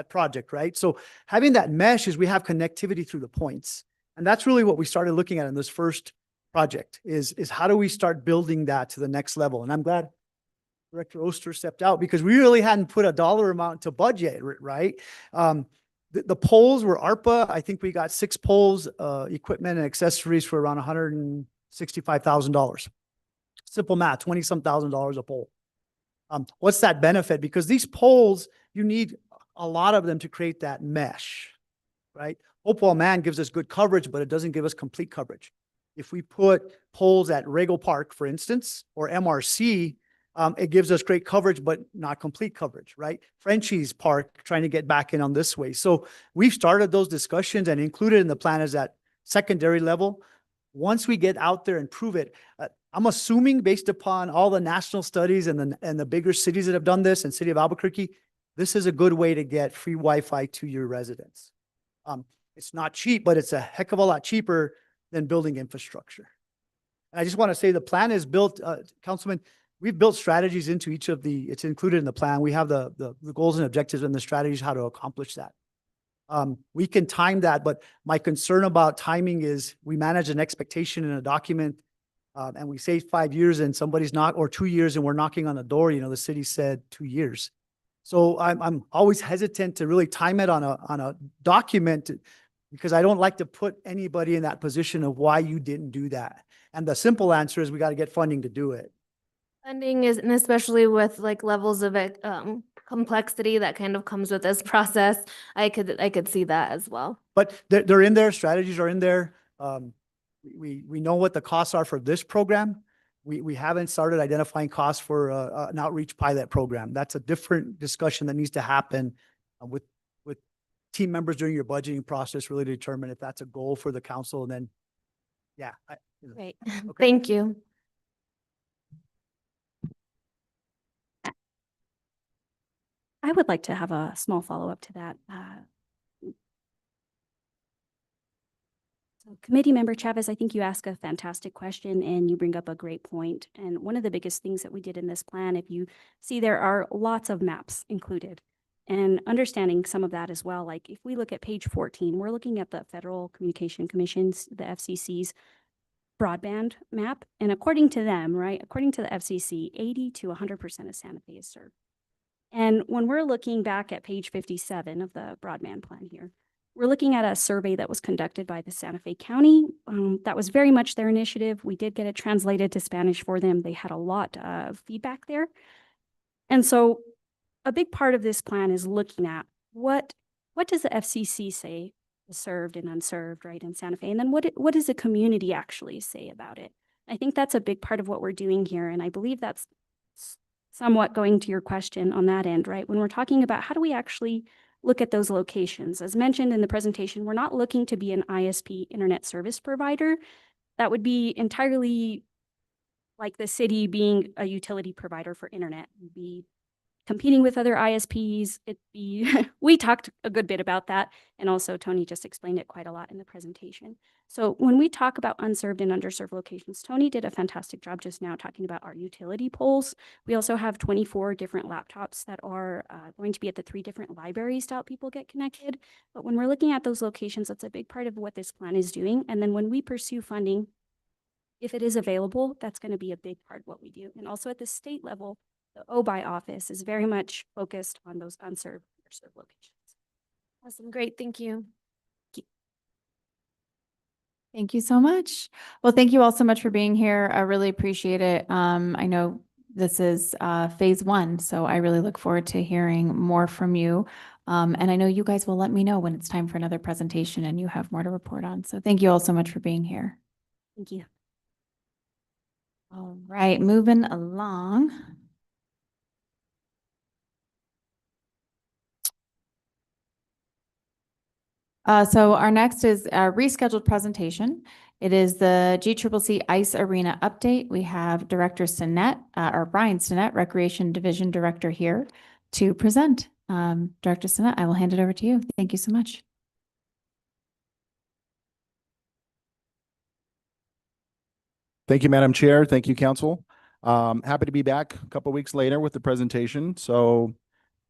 project, right? So having that mesh is we have connectivity through the points. And that's really what we started looking at in this first project is how do we start building that to the next level? And I'm glad Director Oster stepped out, because we really hadn't put a dollar amount to budget, right? The poles were ARPA. I think we got 6 poles, equipment and accessories for around $165,000. Simple math, 20-some thousand dollars a pole. What's that benefit? Because these poles, you need a lot of them to create that mesh, right? Hopewell Man gives us good coverage, but it doesn't give us complete coverage. If we put poles at Regal Park, for instance, or MRC, it gives us great coverage, but not complete coverage, right? Frenchie's Park, trying to get back in on this way. So we've started those discussions, and included in the plan is that secondary level. Once we get out there and prove it, I'm assuming based upon all the national studies and the bigger cities that have done this, and City of Albuquerque, this is a good way to get free Wi-Fi to your residents. It's not cheap, but it's a heck of a lot cheaper than building infrastructure. And I just want to say the plan is built, Councilman, we've built strategies into each of it's included in the plan. We have the goals and objectives and the strategies how to accomplish that. We can time that, but my concern about timing is we manage an expectation in a document, and we say 5 years and somebody's not, or 2 years and we're knocking on the door, the city said 2 years. So I'm always hesitant to really time it on a document, because I don't like to put anybody in that position of why you didn't do that. And the simple answer is we got to get funding to do it. Funding is, and especially with like levels of complexity that kind of comes with this process, I could see that as well. But they're in there, strategies are in there. We know what the costs are for this program. We haven't started identifying costs for an outreach pilot program. That's a different discussion that needs to happen with team members during your budgeting process really determine if that's a goal for the council, and then, yeah. Great. Okay. Thank you. I would like to have a small follow-up to that. So Committee Member Chavez, I think you ask a fantastic question and you bring up a great point. And one of the biggest things that we did in this plan, if you see, there are lots of maps included. And understanding some of that as well, like if we look at page 14, we're looking at the Federal Communication Commission's, the FCC's broadband map. And according to them, right, according to the FCC, 80 to 100% of Santa Fe is served. And when we're looking back at page 57 of the broadband plan here, we're looking at a survey that was conducted by the Santa Fe County. That was very much their initiative. We did get it translated to Spanish for them. They had a lot of feedback there. And so a big part of this plan is looking at what does the FCC say is served and unserved, right, in Santa Fe? And then what does the community actually say about it? I think that's a big part of what we're doing here. And I believe that's somewhat going to your question on that end, right? When we're talking about how do we actually look at those locations, as mentioned in the presentation, we're not looking to be an ISP, internet service provider. That would be entirely like the city being a utility provider for internet. We'd be competing with other ISPs. We talked a good bit about that. And also Tony just explained it quite a lot in the presentation. So when we talk about unserved and underserved locations, Tony did a fantastic job just now talking about our utility poles. We also have 24 different laptops that are going to be at the 3 different libraries to help people get connected. But when we're looking at those locations, that's a big part of what this plan is doing. And then when we pursue funding, if it is available, that's going to be a big part of what we do. And also at the state level, the OBI office is very much focused on those unserved, underserved locations. Awesome. Great. Thank you. Thank you so much. Well, thank you all so much for being here. I really appreciate it. I know this is phase 1, so I really look forward to hearing more from you. And I know you guys will let me know when it's time for another presentation and you have more to report on. So thank you all so much for being here. Thank you. All right, moving along. So our next is a rescheduled presentation. It is the GCCC Ice Arena update. We have Director Sinet, or Brian Sinet, Recreation Division Director here to present. Director Sinet, I will hand it over to you. Thank you so much. Thank you, Madam Chair. Thank you, Council. Happy to be back a couple weeks later with the presentation. So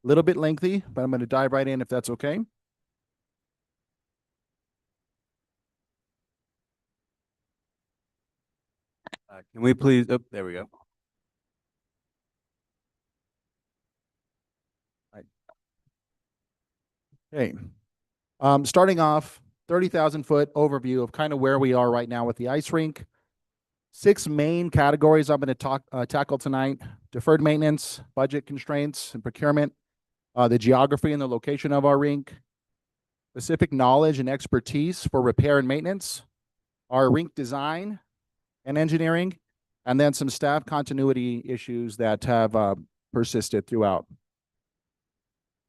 a little bit lengthy, but I'm going to dive right in if that's okay. Can we please, oh, there we go. Right. Okay. Starting off, 30,000-foot overview of kind of where we are right now with the ice rink. 6 main categories I'm going to tackle tonight: deferred maintenance, budget constraints and procurement, the geography and the location of our rink, specific knowledge and expertise for repair and maintenance, our rink design and engineering, and then some staff continuity issues that have persisted throughout.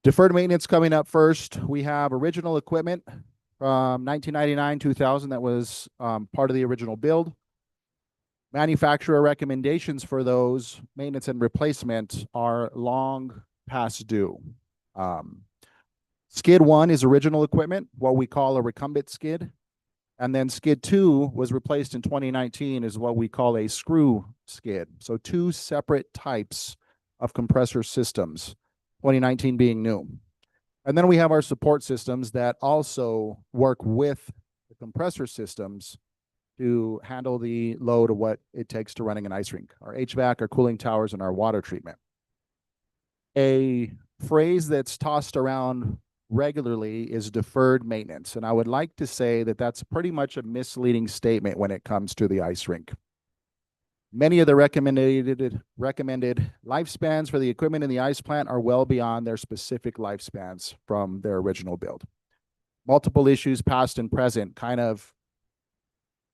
Deferred maintenance coming up first. We have original equipment from 1999, 2000 that was part of the original build. Manufacturer recommendations for those maintenance and replacement are long past due. Skid 1 is original equipment, what we call a recumbent skid. And then skid 2 was replaced in 2019 is what we call a screw skid. So 2 separate types of compressor systems, 2019 being new. And then we have our support systems that also work with the compressor systems to handle the load of what it takes to running an ice rink, our HVAC, our cooling towers, and our water treatment. A phrase that's tossed around regularly is deferred maintenance. And I would like to say that that's pretty much a misleading statement when it comes to the ice rink. Many of the recommended lifespans for the equipment in the ice plant are well beyond their specific lifespans from their original build. Multiple issues, past and present, kind of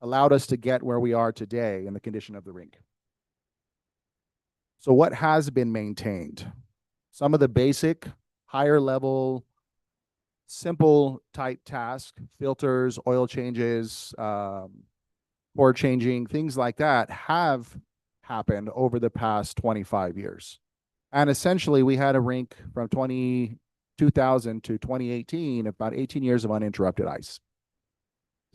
allowed us to get where we are today in the condition of the rink. So what has been maintained? Some of the basic higher level simple type task, filters, oil changes, port changing, things like that have happened over the past 25 years. And essentially, we had a rink from 2000 to 2018, about 18 years of uninterrupted ice.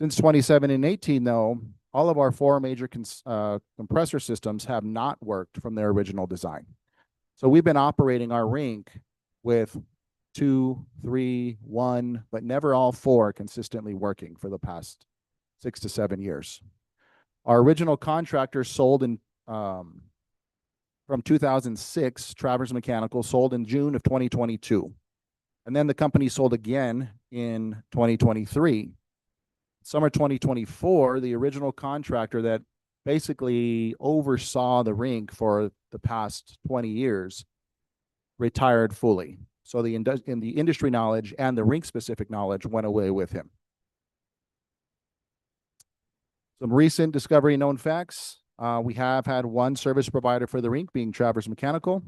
Since 2017 and 18, though, all of our four major compressor systems have not worked from their original design. So we've been operating our rink with 2, 3, 1, but never all four consistently working for the past 6 to 7 years. Our original contractor sold in from 2006, Travers Mechanical sold in June of 2022. And then the company sold again in 2023. Summer 2024, the original contractor that basically oversaw the rink for the past 20 years retired fully. So the industry knowledge and the rink specific knowledge went away with him. Some recent discovery known facts. We have had one service provider for the rink, being Travers Mechanical.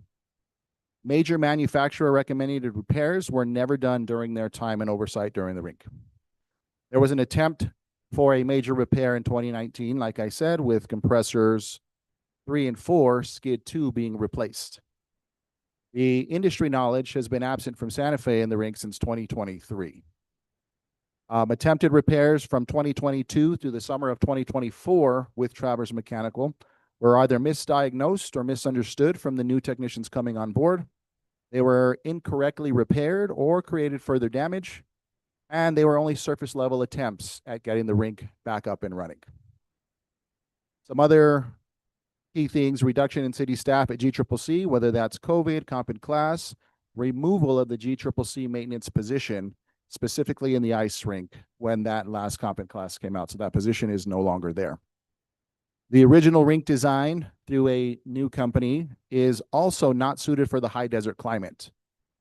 Major manufacturer recommended repairs were never done during their time and oversight during the rink. There was an attempt for a major repair in 2019, like I said, with compressors 3 and 4, skid 2 being replaced. The industry knowledge has been absent from Santa Fe in the rink since 2023. Attempted repairs from 2022 through the summer of 2024 with Travers Mechanical were either misdiagnosed or misunderstood from the new technicians coming on board. They were incorrectly repaired or created further damage, and they were only surface level attempts at getting the rink back up and running. Some other key things: reduction in city staff at GCCC, whether that's COVID, comp and class, removal of the GCCC maintenance position, specifically in the ice rink when that last comp and class came out. So that position is no longer there. The original rink design through a new company is also not suited for the high desert climate.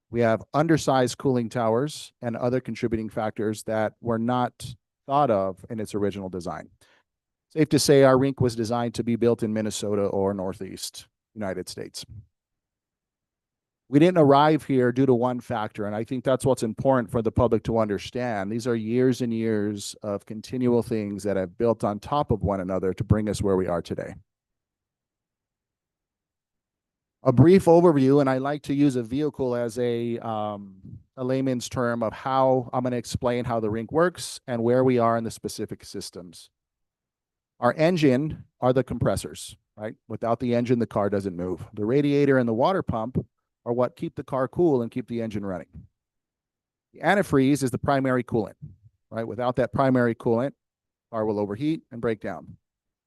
We have undersized cooling towers and other contributing factors that were not thought of in its original design. Safe to say our rink was designed to be built in Minnesota or Northeast United States. We didn't arrive here due to one factor, and I think that's what's important for the public to understand. These are years and years of continual things that have built on top of one another to bring us where we are today. A brief overview, and I like to use a vehicle as a layman's term of how I'm going to explain how the rink works and where we are in the specific systems. Our engine are the compressors, right? Without the engine, the car doesn't move. The radiator and the water pump are what keep the car cool and keep the engine running. The antifreeze is the primary coolant, right? Without that primary coolant, the car will overheat and break down.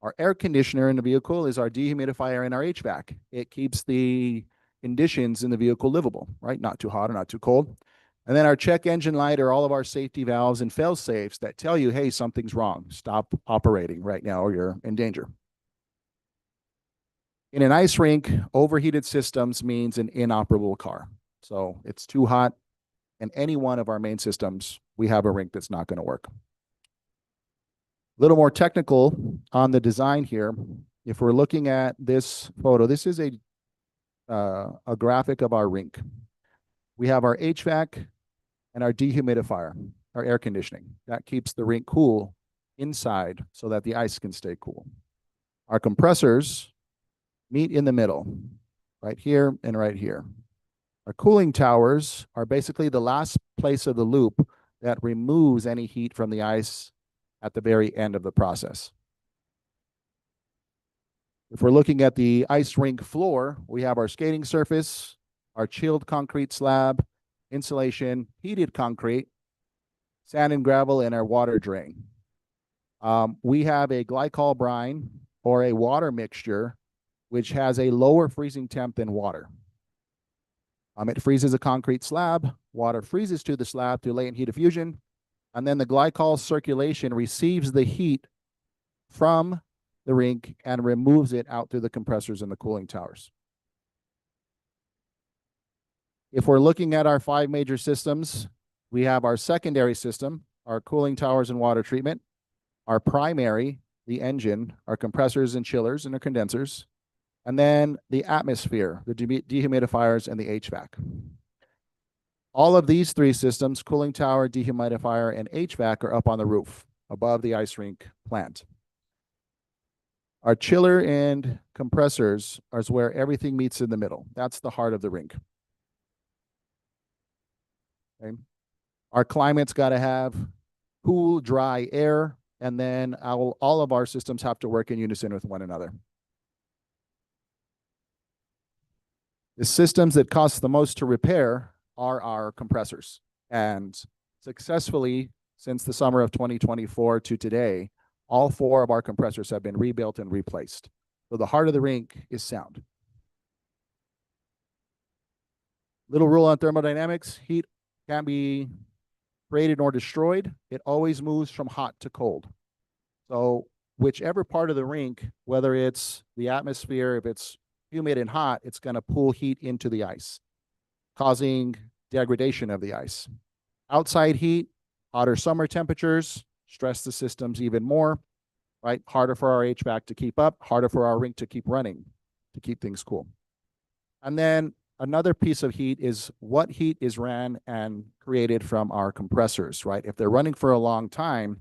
Our air conditioner in the vehicle is our dehumidifier and our HVAC. It keeps the conditions in the vehicle livable, right? Not too hot or not too cold. And then our check engine light are all of our safety valves and fail safes that tell you, hey, something's wrong. Stop operating right now or you're in danger. In an ice rink, overheated systems means an inoperable car. So it's too hot, and any one of our main systems, we have a rink that's not going to work. A little more technical on the design here. If we're looking at this photo, this is a graphic of our rink. We have our HVAC and our dehumidifier, our air conditioning. That keeps the rink cool inside so that the ice can stay cool. Our compressors meet in the middle, right here and right here. Our cooling towers are basically the last place of the loop that removes any heat from the ice at the very end of the process. If we're looking at the ice rink floor, we have our skating surface, our chilled concrete slab, insulation, heated concrete, sand and gravel, and our water drain. We have a glycol brine or a water mixture which has a lower freezing temp than water. It freezes a concrete slab, water freezes to the slab through latent heat diffusion, and then the glycol circulation receives the heat from the rink and removes it out through the compressors and the cooling towers. If we're looking at our 5 major systems, we have our secondary system, our cooling towers and water treatment, our primary, the engine, our compressors and chillers and our condensers, and then the atmosphere, the dehumidifiers and the HVAC. All of these three systems, cooling tower, dehumidifier, and HVAC, are up on the roof above the ice rink plant. Our chiller and compressors is where everything meets in the middle. That's the heart of the rink. Okay. Our climate's got to have cool, dry air, and then all of our systems have to work in unison with one another. The systems that cost the most to repair are our compressors. And successfully, since the summer of 2024 to today, all 4 of our compressors have been rebuilt and replaced. So the heart of the rink is sound. Little rule on thermodynamics: heat can't be created nor destroyed. It always moves from hot to cold. So whichever part of the rink, whether it's the atmosphere, if it's humid and hot, it's going to pull heat into the ice, causing degradation of the ice. Outside heat, hotter summer temperatures stress the systems even more, right? Harder for our HVAC to keep up, harder for our rink to keep running, to keep things cool. And then another piece of heat is what heat is ran and created from our compressors, right? If they're running for a long time,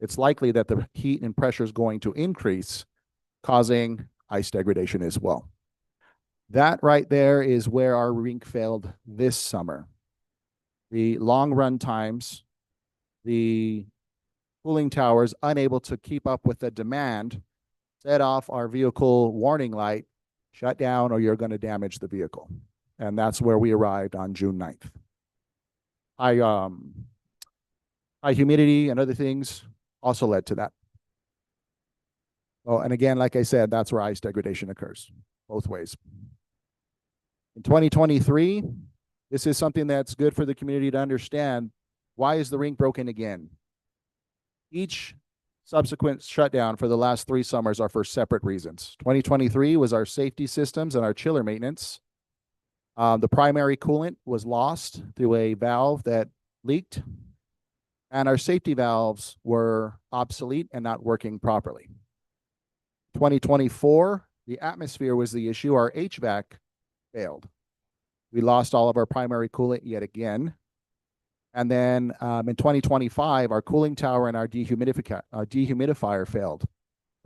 it's likely that the heat and pressure is going to increase, causing ice degradation as well. That right there is where our rink failed this summer. The long run times, the cooling towers unable to keep up with the demand, set off our vehicle warning light, shut down or you're going to damage the vehicle. And that's where we arrived on June 9th. High humidity and other things also led to that. Oh, and again, like I said, that's where ice degradation occurs, both ways. In 2023, this is something that's good for the community to understand. Why is the rink broken again? Each subsequent shutdown for the last 3 summers are for separate reasons. 2023 was our safety systems and our chiller maintenance. The primary coolant was lost through a valve that leaked, and our safety valves were obsolete and not working properly. 2024, the atmosphere was the issue. Our HVAC failed. We lost all of our primary coolant yet again. And then in 2025, our cooling tower and our dehumidifier failed.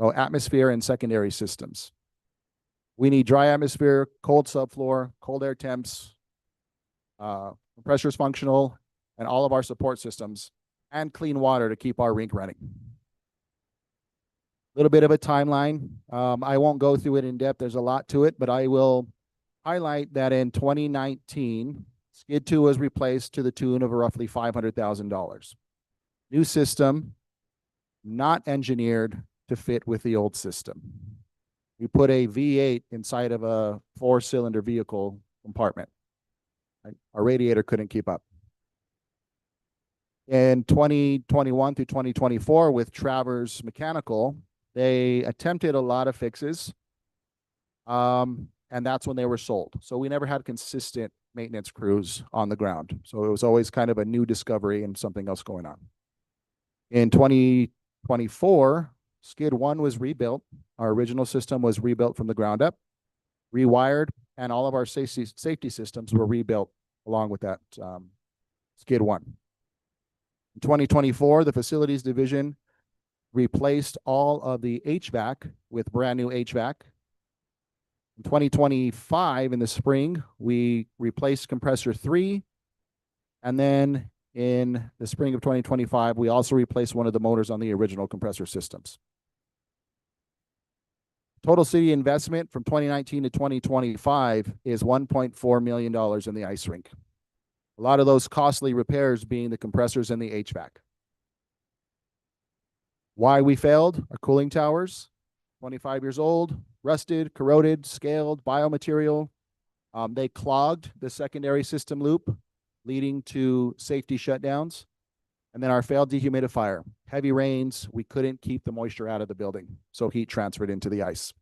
So atmosphere and secondary systems. We need dry atmosphere, cold subfloor, cold air temps, compressors functional, and all of our support systems, and clean water to keep our rink running. A little bit of a timeline. I won't go through it in depth. There's a lot to it, but I will highlight that in 2019, Skid 2 was replaced to the tune of roughly $500,000. New system, not engineered to fit with the old system. We put a V8 inside of a 4-cylinder vehicle compartment. Our radiator couldn't keep up. In 2021 through 2024 with Travers Mechanical, they attempted a lot of fixes, and that's when they were sold. So we never had consistent maintenance crews on the ground. So it was always kind of a new discovery and something else going on. In 2024, Skid 1 was rebuilt. Our original system was rebuilt from the ground up, rewired, and all of our safety systems were rebuilt along with that Skid 1. In 2024, the facilities division replaced all of the HVAC with brand new HVAC. In 2025, in the spring, we replaced compressor 3. And then in the spring of 2025, we also replaced one of the motors on the original compressor systems. Total city investment from 2019 to 2025 is $1.4 million in the ice rink. A lot of those costly repairs being the compressors and the HVAC. Why we failed? Our cooling towers, 25 years old, rusted, corroded, scaled, biomaterial. They clogged the secondary system loop, leading to safety shutdowns. And then our failed dehumidifier. Heavy rains, we couldn't keep the moisture out of the building, so heat transferred into the ice.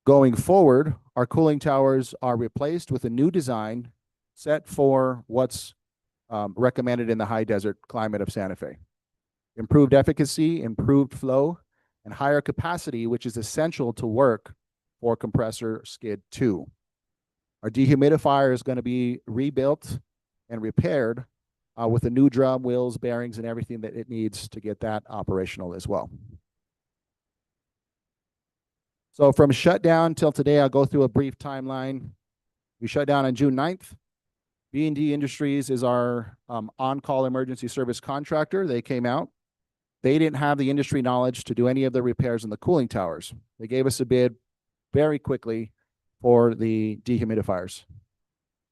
Going forward, our cooling towers are replaced with a new design set for what's recommended in the high desert climate of Santa Fe. Improved efficacy, improved flow, and higher capacity, which is essential to work for compressor Skid 2. Our dehumidifier is going to be rebuilt and repaired with the new drum, wheels, bearings, and everything that it needs to get that operational as well. So from shutdown till today, I'll go through a brief timeline. We shut down on June 9th. B&D Industries is our on-call emergency service contractor. They came out. They didn't have the industry knowledge to do any of the repairs in the cooling towers. They gave us a bid very quickly for the dehumidifiers.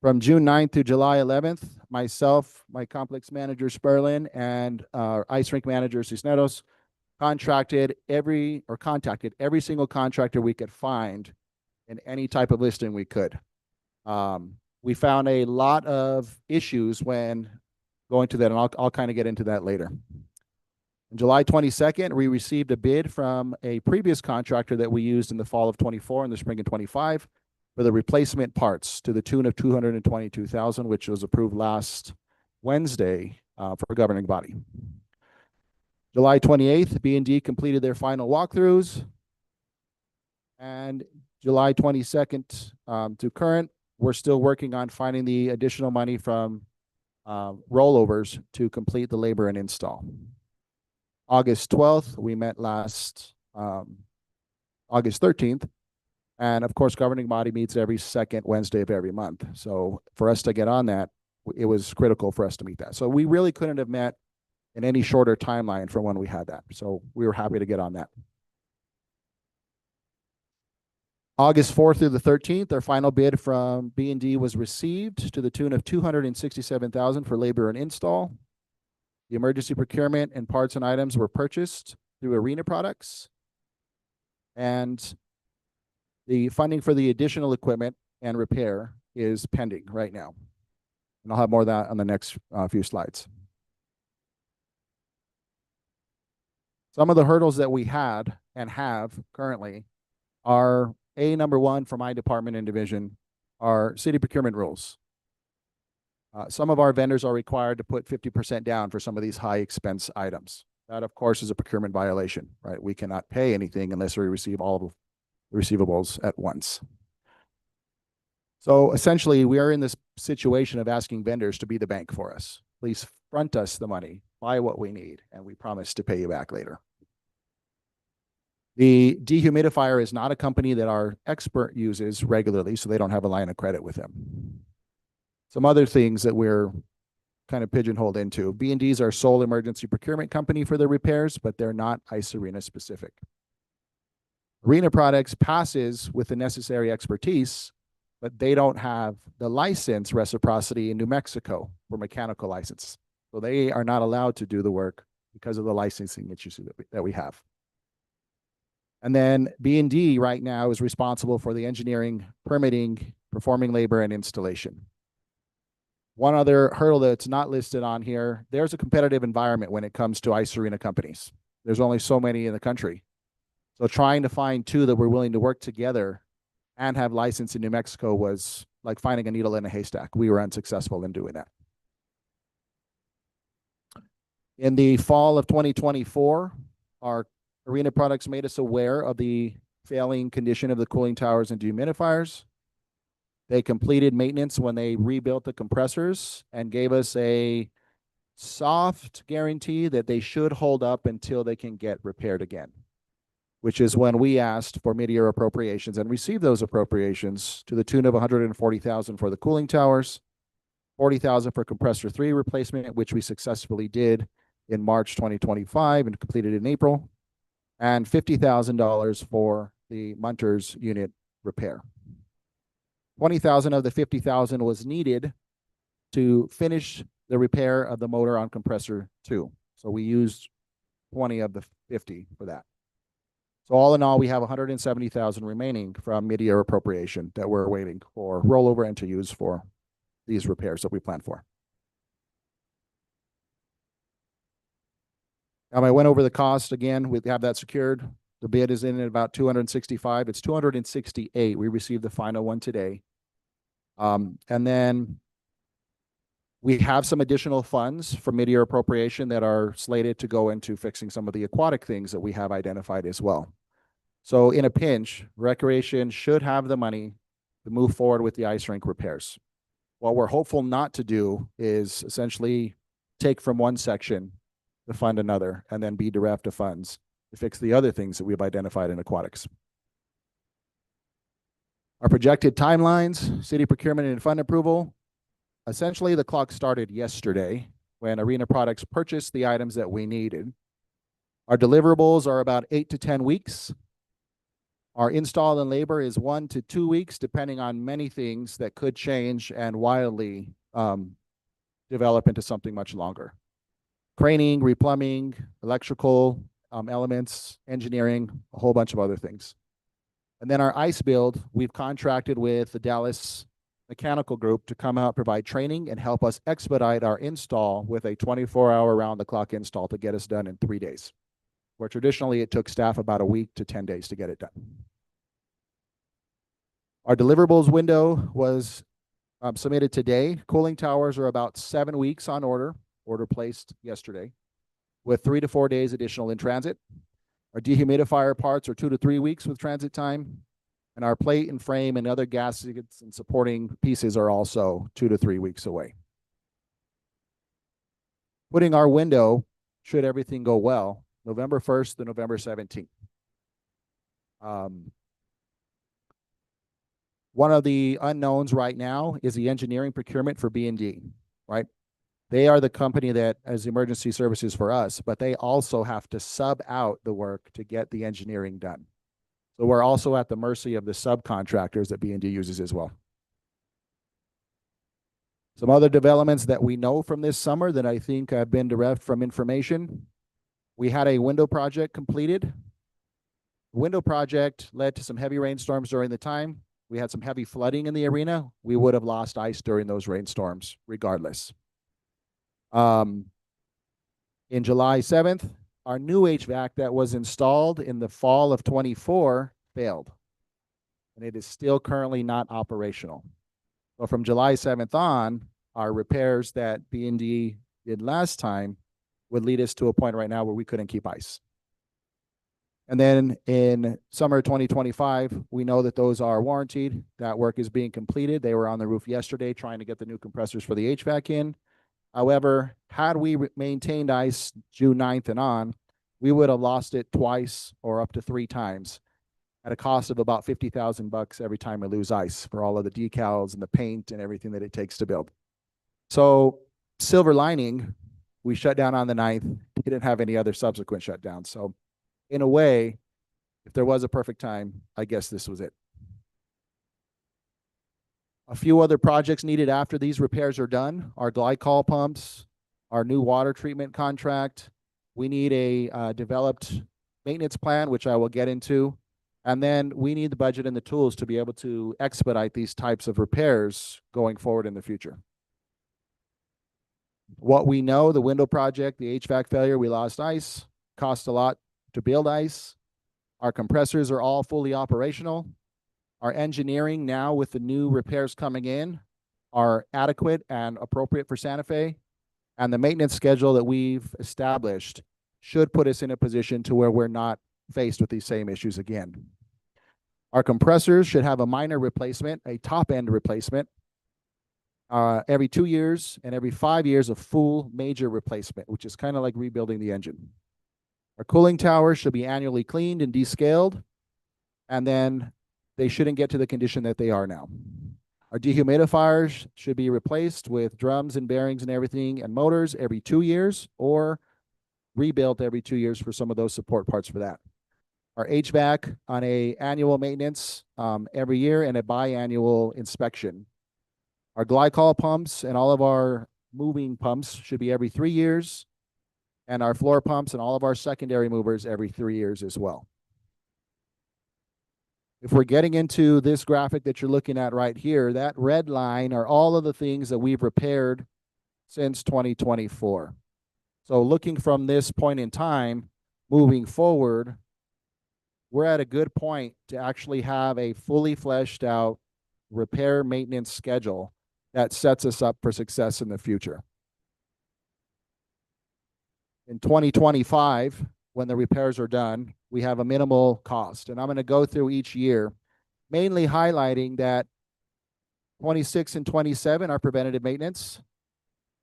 From June 9th to July 11th, myself, my complex manager Sperlin, and ice rink manager Cisneros contacted every single contractor we could find in any type of listing we could. We found a lot of issues when going to that, and I'll kind of get into that later. On July 22nd, we received a bid from a previous contractor that we used in the fall of 24 and the spring of 25 for the replacement parts to the tune of $222,000, which was approved last Wednesday for a governing body. July 28th, B&D completed their final walkthroughs. And July 22nd to current, we're still working on finding the additional money from rollovers to complete the labor and install. August 12th, we met last August 13th. And of course, governing body meets every second Wednesday of every month. So for us to get on that, it was critical for us to meet that. So we really couldn't have met in any shorter timeline from when we had that. So we were happy to get on that. August 4th through the 13th, our final bid from B&D was received to the tune of $267,000 for labor and install. The emergency procurement and parts and items were purchased through Arena Products. And the funding for the additional equipment and repair is pending right now. And I'll have more of that on the next few slides. Some of the hurdles that we had and have currently are number one for my department and division are city procurement rules. Some of our vendors are required to put 50% down for some of these high expense items. That, of course, is a procurement violation, right? We cannot pay anything unless we receive all of the receivables at once. So essentially, we are in this situation of asking vendors to be the bank for us. Please front us the money, buy what we need, and we promise to pay you back later. The dehumidifier is not a company that our expert uses regularly, so they don't have a line of credit with them. Some other things that we're kind of pigeonholed into. B&D is our sole emergency procurement company for the repairs, but they're not Ice Arena specific. Arena Products passes with the necessary expertise, but they don't have the license reciprocity in New Mexico for mechanical license. So they are not allowed to do the work because of the licensing issues that we have. And then B&D right now is responsible for the engineering, permitting, performing labor, and installation. One other hurdle that's not listed on here, there's a competitive environment when it comes to Ice Arena companies. There's only so many in the country. So trying to find two that were willing to work together and have license in New Mexico was like finding a needle in a haystack. We were unsuccessful in doing that. In the fall of 2024, our Arena Products made us aware of the failing condition of the cooling towers and dehumidifiers. They completed maintenance when they rebuilt the compressors and gave us a soft guarantee that they should hold up until they can get repaired again, which is when we asked for mid-year appropriations and received those appropriations to the tune of $140,000 for the cooling towers, $40,000 for compressor 3 replacement, which we successfully did in March 2025 and completed in April, and $50,000 for the Munters unit repair. $20,000 of the $50,000 was needed to finish the repair of the motor on compressor 2. So we used 20 of the 50 for that. So all in all, we have $170,000 remaining from mid-year appropriation that we're waiting for rollover and to use for these repairs that we plan for. I went over the cost again. We have that secured. The bid is in at about 265. It's 268. We received the final one today. And then we have some additional funds from mid-year appropriation that are slated to go into fixing some of the aquatic things that we have identified as well. So in a pinch, Recreation should have the money to move forward with the ice rink repairs. What we're hopeful not to do is essentially take from one section to fund another and then be bereft of funds to fix the other things that we've identified in aquatics. Our projected timelines, city procurement and fund approval. Essentially, the clock started yesterday when Arena Products purchased the items that we needed. Our deliverables are about 8 to 10 weeks. Our install and labor is 1 to 2 weeks, depending on many things that could change and wildly develop into something much longer. Craning, replumbing, electrical elements, engineering, a whole bunch of other things. And then our ice build, we've contracted with the Dallas Mechanical Group to come out, provide training, and help us expedite our install with a 24-hour round-the-clock install to get us done in 3 days, where traditionally it took staff about a week to 10 days to get it done. Our deliverables window was submitted today. Cooling towers are about 7 weeks on order placed yesterday, with 3 to 4 days additional in transit. Our dehumidifier parts are 2 to 3 weeks with transit time. And our plate and frame and other gaskets and supporting pieces are also 2 to 3 weeks away. Putting our window, should everything go well, November 1st to November 17th. One of the unknowns right now is the engineering procurement for B&D, right? They are the company that has emergency services for us, but they also have to sub out the work to get the engineering done. So we're also at the mercy of the subcontractors that B&D uses as well. Some other developments that we know from this summer that I think have been derived from information. We had a window project completed. The window project led to some heavy rainstorms during the time. We had some heavy flooding in the arena. We would have lost ice during those rainstorms regardless. In July 7th, our new HVAC that was installed in the fall of 24 failed, and it is still currently not operational. So from July 7th on, our repairs that B&D did last time would lead us to a point right now where we couldn't keep ice. And then in summer 2025, we know that those are warranted. That work is being completed. They were on the roof yesterday trying to get the new compressors for the HVAC in. However, had we maintained ice June 9th and on, we would have lost it twice or up to 3 times at a cost of about $50,000 every time we lose ice for all of the decals and the paint and everything that it takes to build. So silver lining, we shut down on the 9th. Didn't have any other subsequent shutdowns. So in a way, if there was a perfect time, I guess this was it. A few other projects needed after these repairs are done. Our glycol pumps, our new water treatment contract. We need a developed maintenance plan, which I will get into. And then we need the budget and the tools to be able to expedite these types of repairs going forward in the future. What we know, the window project, the HVAC failure, we lost ice, cost a lot to build ice. Our compressors are all fully operational. Our engineering now with the new repairs coming in are adequate and appropriate for Santa Fe. And the maintenance schedule that we've established should put us in a position to where we're not faced with these same issues again. Our compressors should have a minor replacement, a top-end replacement, every 2 years and every 5 years of full major replacement, which is kind of like rebuilding the engine. Our cooling towers should be annually cleaned and descaled, and then they shouldn't get to the condition that they are now. Our dehumidifiers should be replaced with drums and bearings and everything and motors every 2 years or rebuilt every 2 years for some of those support parts for that. Our HVAC on a annual maintenance every year and a biannual inspection. Our glycol pumps and all of our moving pumps should be every 3 years, and our floor pumps and all of our secondary movers every 3 years as well. If we're getting into this graphic that you're looking at right here, that red line are all of the things that we've repaired since 2024. So looking from this point in time, moving forward, we're at a good point to actually have a fully fleshed out repair maintenance schedule that sets us up for success in the future. In 2025, when the repairs are done, we have a minimal cost. And I'm going to go through each year, mainly highlighting that 26 and 27 are preventative maintenance.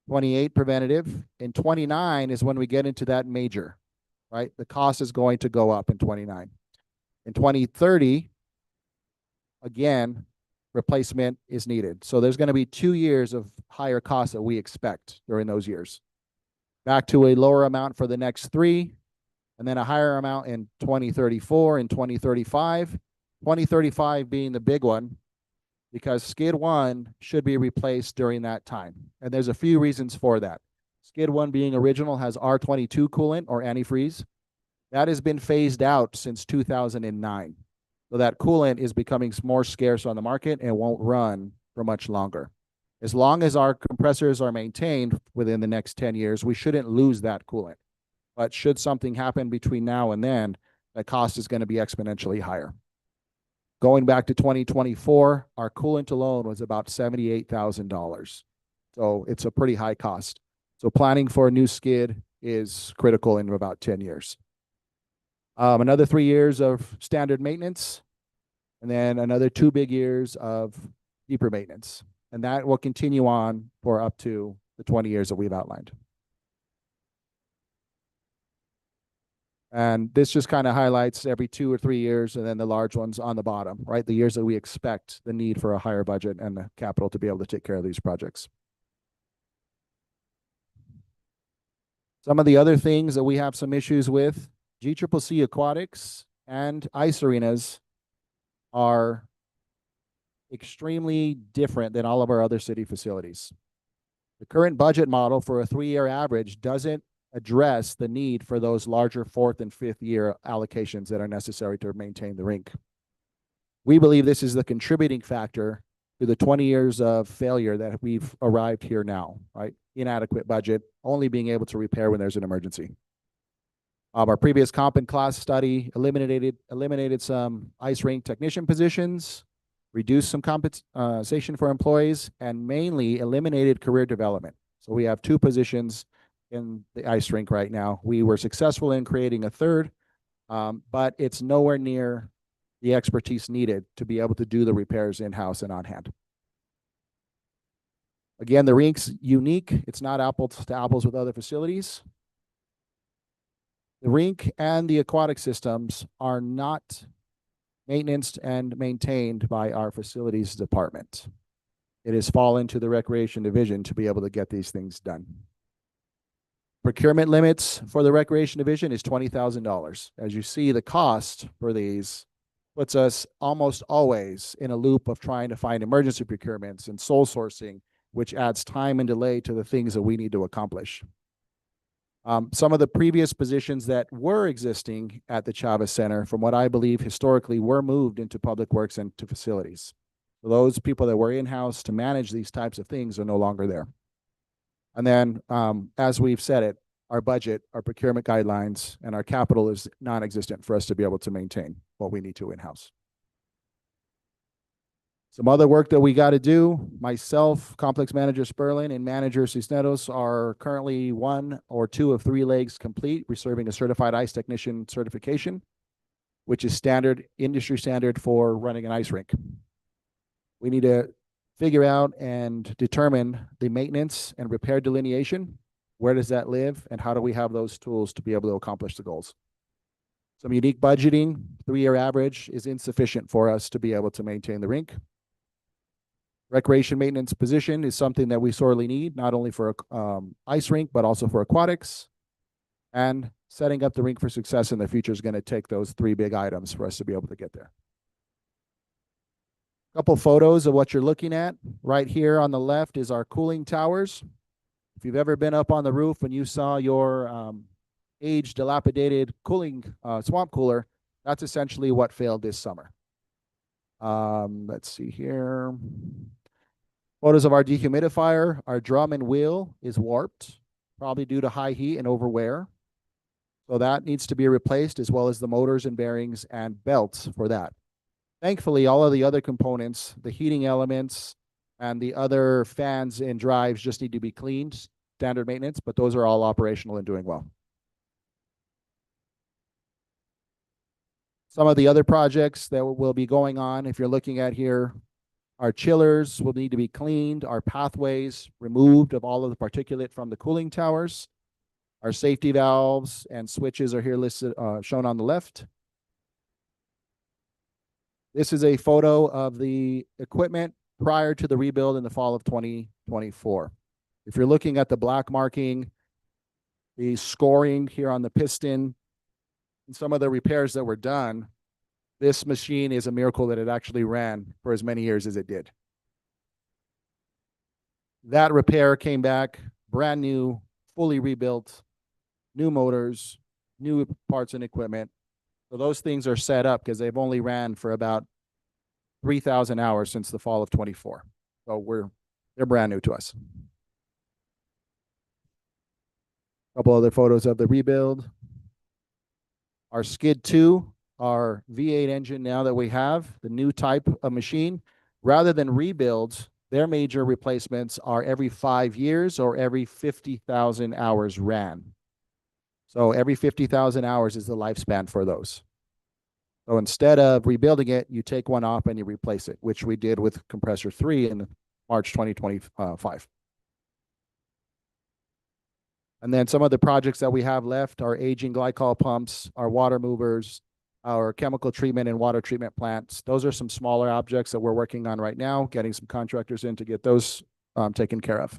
28 preventative, and 29 is when we get into that major, right? The cost is going to go up in 29. In 2030, again, replacement is needed. So there's going to be 2 years of higher costs that we expect during those years. Back to a lower amount for the next 3, and then a higher amount in 2034 and 2035. 2035 being the big one, because skid 1 should be replaced during that time. And there's a few reasons for that. Skid 1 being original has R22 coolant or antifreeze. That has been phased out since 2009. So that coolant is becoming more scarce on the market and won't run for much longer. As long as our compressors are maintained within the next 10 years, we shouldn't lose that coolant. But should something happen between now and then, the cost is going to be exponentially higher. Going back to 2024, our coolant alone was about $78,000. So it's a pretty high cost. So planning for a new skid is critical in about 10 years. Another 3 years of standard maintenance, and then another 2 big years of deeper maintenance. And that will continue on for up to the 20 years that we've outlined. And this just kind of highlights every 2 or 3 years, and then the large ones on the bottom, right? The years that we expect the need for a higher budget and the capital to be able to take care of these projects. Some of the other things that we have some issues with, GCCC Aquatics and ice arenas are extremely different than all of our other city facilities. The current budget model for a 3-year average doesn't address the need for those larger 4th and 5th year allocations that are necessary to maintain the rink. We believe this is the contributing factor to the 20 years of failure that we've arrived here now, right? Inadequate budget, only being able to repair when there's an emergency. Our previous comp and class study eliminated some ice rink technician positions, reduced some compensation for employees, and mainly eliminated career development. So we have 2 positions in the ice rink right now. We were successful in creating a 3rd, but it's nowhere near the expertise needed to be able to do the repairs in-house and on hand. Again, the rink's unique. It's not apples to apples with other facilities. The rink and the aquatic systems are not maintained and maintained by our facilities department. It has fallen to the recreation division to be able to get these things done. Procurement limits for the recreation division is $20,000. As you see, the cost for these puts us almost always in a loop of trying to find emergency procurements and sole sourcing, which adds time and delay to the things that we need to accomplish. Some of the previous positions that were existing at the Chavez Center, from what I believe historically, were moved into public works and to facilities. So those people that were in-house to manage these types of things are no longer there. And then, as we've said it, our budget, our procurement guidelines, and our capital is non-existent for us to be able to maintain what we need to in-house. Some other work that we got to do, myself, Complex Manager Sperlin, and Manager Cisneros are currently 1 or 2 of 3 legs complete, reserving a certified ice technician certification, which is standard, industry standard for running an ice rink. We need to figure out and determine the maintenance and repair delineation. Where does that live, and how do we have those tools to be able to accomplish the goals? Some unique budgeting, 3-year average is insufficient for us to be able to maintain the rink. Recreation maintenance position is something that we sorely need, not only for ice rink, but also for aquatics. And setting up the rink for success in the future is going to take those 3 big items for us to be able to get there. A couple photos of what you're looking at. Right here on the left is our cooling towers. If you've ever been up on the roof and you saw your aged, dilapidated cooling swamp cooler, that's essentially what failed this summer. Let's see here. Photos of our dehumidifier. Our drum and wheel is warped, probably due to high heat and overwear. So that needs to be replaced, as well as the motors and bearings and belts for that. Thankfully, all of the other components, the heating elements and the other fans and drives just need to be cleaned, standard maintenance, but those are all operational and doing well. Some of the other projects that will be going on, if you're looking at here, Our chillers will need to be cleaned, our pathways removed of all of the particulate from the cooling towers. Our safety valves and switches are here listed, shown on the left. This is a photo of the equipment prior to the rebuild in the fall of 2024. If you're looking at the black marking, the scoring here on the piston, and some of the repairs that were done, this machine is a miracle that it actually ran for as many years as it did. That repair came back brand new, fully rebuilt, new motors, new parts and equipment. So those things are set up because they've only ran for about 3,000 hours since the fall of 24. So they're brand new to us. A couple other photos of the rebuild. Our Skid 2, our V8 engine now that we have, the new type of machine, rather than rebuilds, their major replacements are every 5 years or every 50,000 hours ran. So every 50,000 hours is the lifespan for those. So instead of rebuilding it, you take one off and you replace it, which we did with compressor 3 in March 2025. And then some of the projects that we have left are aging glycol pumps, our water movers, our chemical treatment and water treatment plants. Those are some smaller objects that we're working on right now, getting some contractors in to get those taken care of.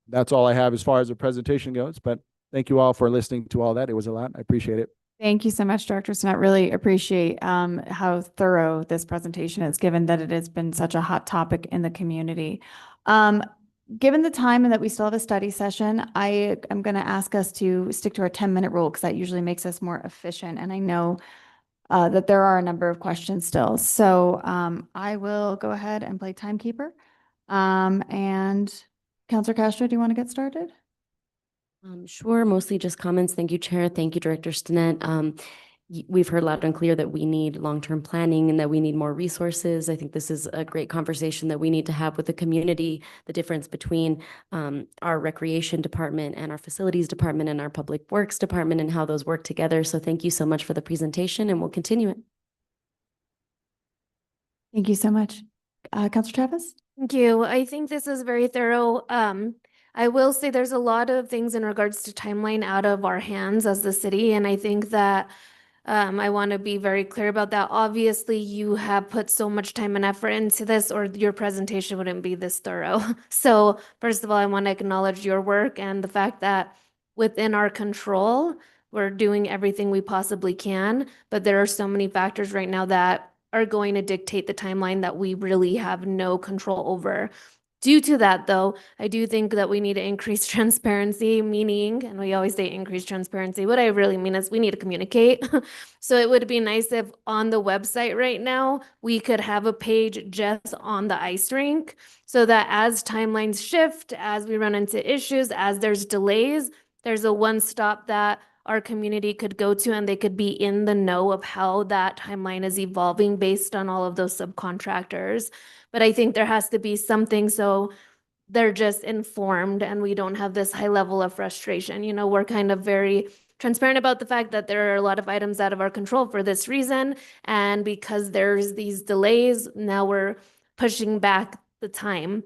That's all I have as far as the presentation goes, but thank you all for listening to all that. It was a lot. I appreciate it. Thank you so much, Director Stinnett. Really appreciate how thorough this presentation is, given that it has been such a hot topic in the community. Given the time and that we still have a study session, I am going to ask us to stick to our 10-minute rule because that usually makes us more efficient. And I know that there are a number of questions still. So I will go ahead and play timekeeper. And Councilor Castro, do you want to get started? Sure, mostly just comments. Thank you, Chair. Thank you, Director Stinnett. We've heard loud and clear that we need long-term planning and that we need more resources. I think this is a great conversation that we need to have with the community, the difference between our recreation department and our facilities department and our public works department and how those work together. So thank you so much for the presentation and we'll continue it. Thank you so much. Councilor Travis? Thank you. I think this is very thorough. I will say there's a lot of things in regards to timeline out of our hands as the city, and I think that I want to be very clear about that. Obviously, you have put so much time and effort into this, or your presentation wouldn't be this thorough. So first of all, I want to acknowledge your work and the fact that within our control, we're doing everything we possibly can, but there are so many factors right now that are going to dictate the timeline that we really have no control over. Due to that, though, I do think that we need to increase transparency, meaning, and we always say increase transparency, what I really mean is we need to communicate. So it would be nice if on the website right now, we could have a page just on the ice rink so that as timelines shift, as we run into issues, as there's delays, there's a one-stop that our community could go to and they could be in the know of how that timeline is evolving based on all of those subcontractors. But I think there has to be something so they're just informed and we don't have this high level of frustration. You know, we're kind of very transparent about the fact that there are a lot of items out of our control for this reason. And because there's these delays, now we're pushing back the time.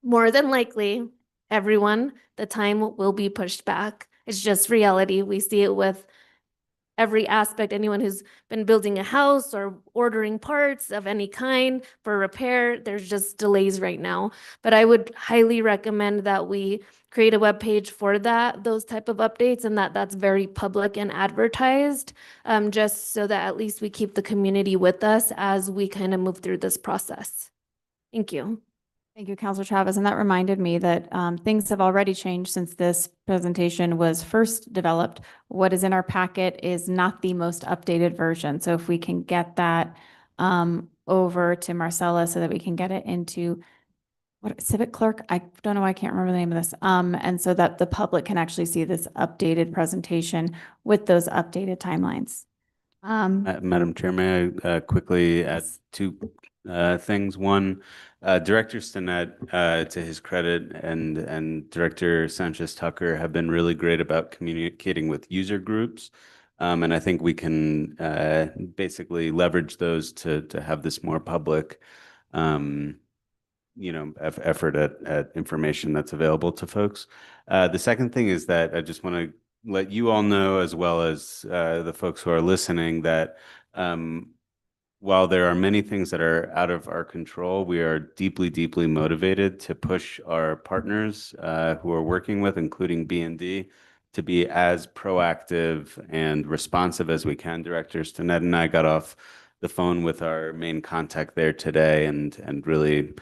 More than likely, everyone, the time will be pushed back. It's just reality. We see it with every aspect. Anyone who's been building a house or ordering parts of any kind for repair, there's just delays right now. But I would highly recommend that we create a web page for those type of updates, and that's very public and advertised, just so that at least we keep the community with us as we kind of move through this process. Thank you. Thank you, Councilor Travis. And that reminded me that things have already changed since this presentation was first developed. What is in our packet is not the most updated version. So if we can get that over to Marcella so that we can get it into Civic Clerk, I don't know, I can't remember the name of this. And so that the public can actually see this updated presentation with those updated timelines. Madam Chair, may I quickly add two things? One, Director Stinnett, to his credit, and Director Sanchez Tucker have been really great about communicating with user groups And I think we can basically leverage those to have this more public, effort at information that's available to folks. The second thing is that I just want to let you all know, as well as the folks who are listening, that while there are many things that are out of our control, we are deeply, deeply motivated to push our partners who are working with, including B&D, to be as proactive and responsive as we can. Director Stinnett and I got off the phone with our main contact there today and really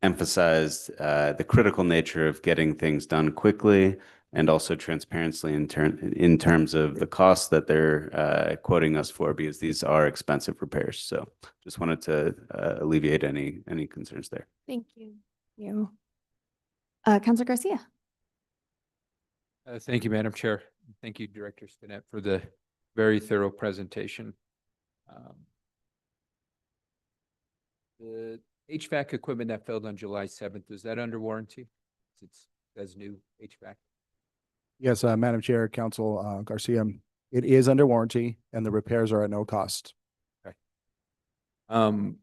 emphasized the critical nature of getting things done quickly and also transparency in terms of the costs that they're quoting us for, because these are expensive repairs. So just wanted to alleviate any concerns there. Thank you. You. Counselor Garcia. Thank you, Madam Chair. Thank you, Director Stinnett, for the very thorough presentation. The HVAC equipment that failed on July 7th, is that under warranty? That's new HVAC. Yes, Madam Chair, Council Garcia, it is under warranty and the repairs are at no cost. Now,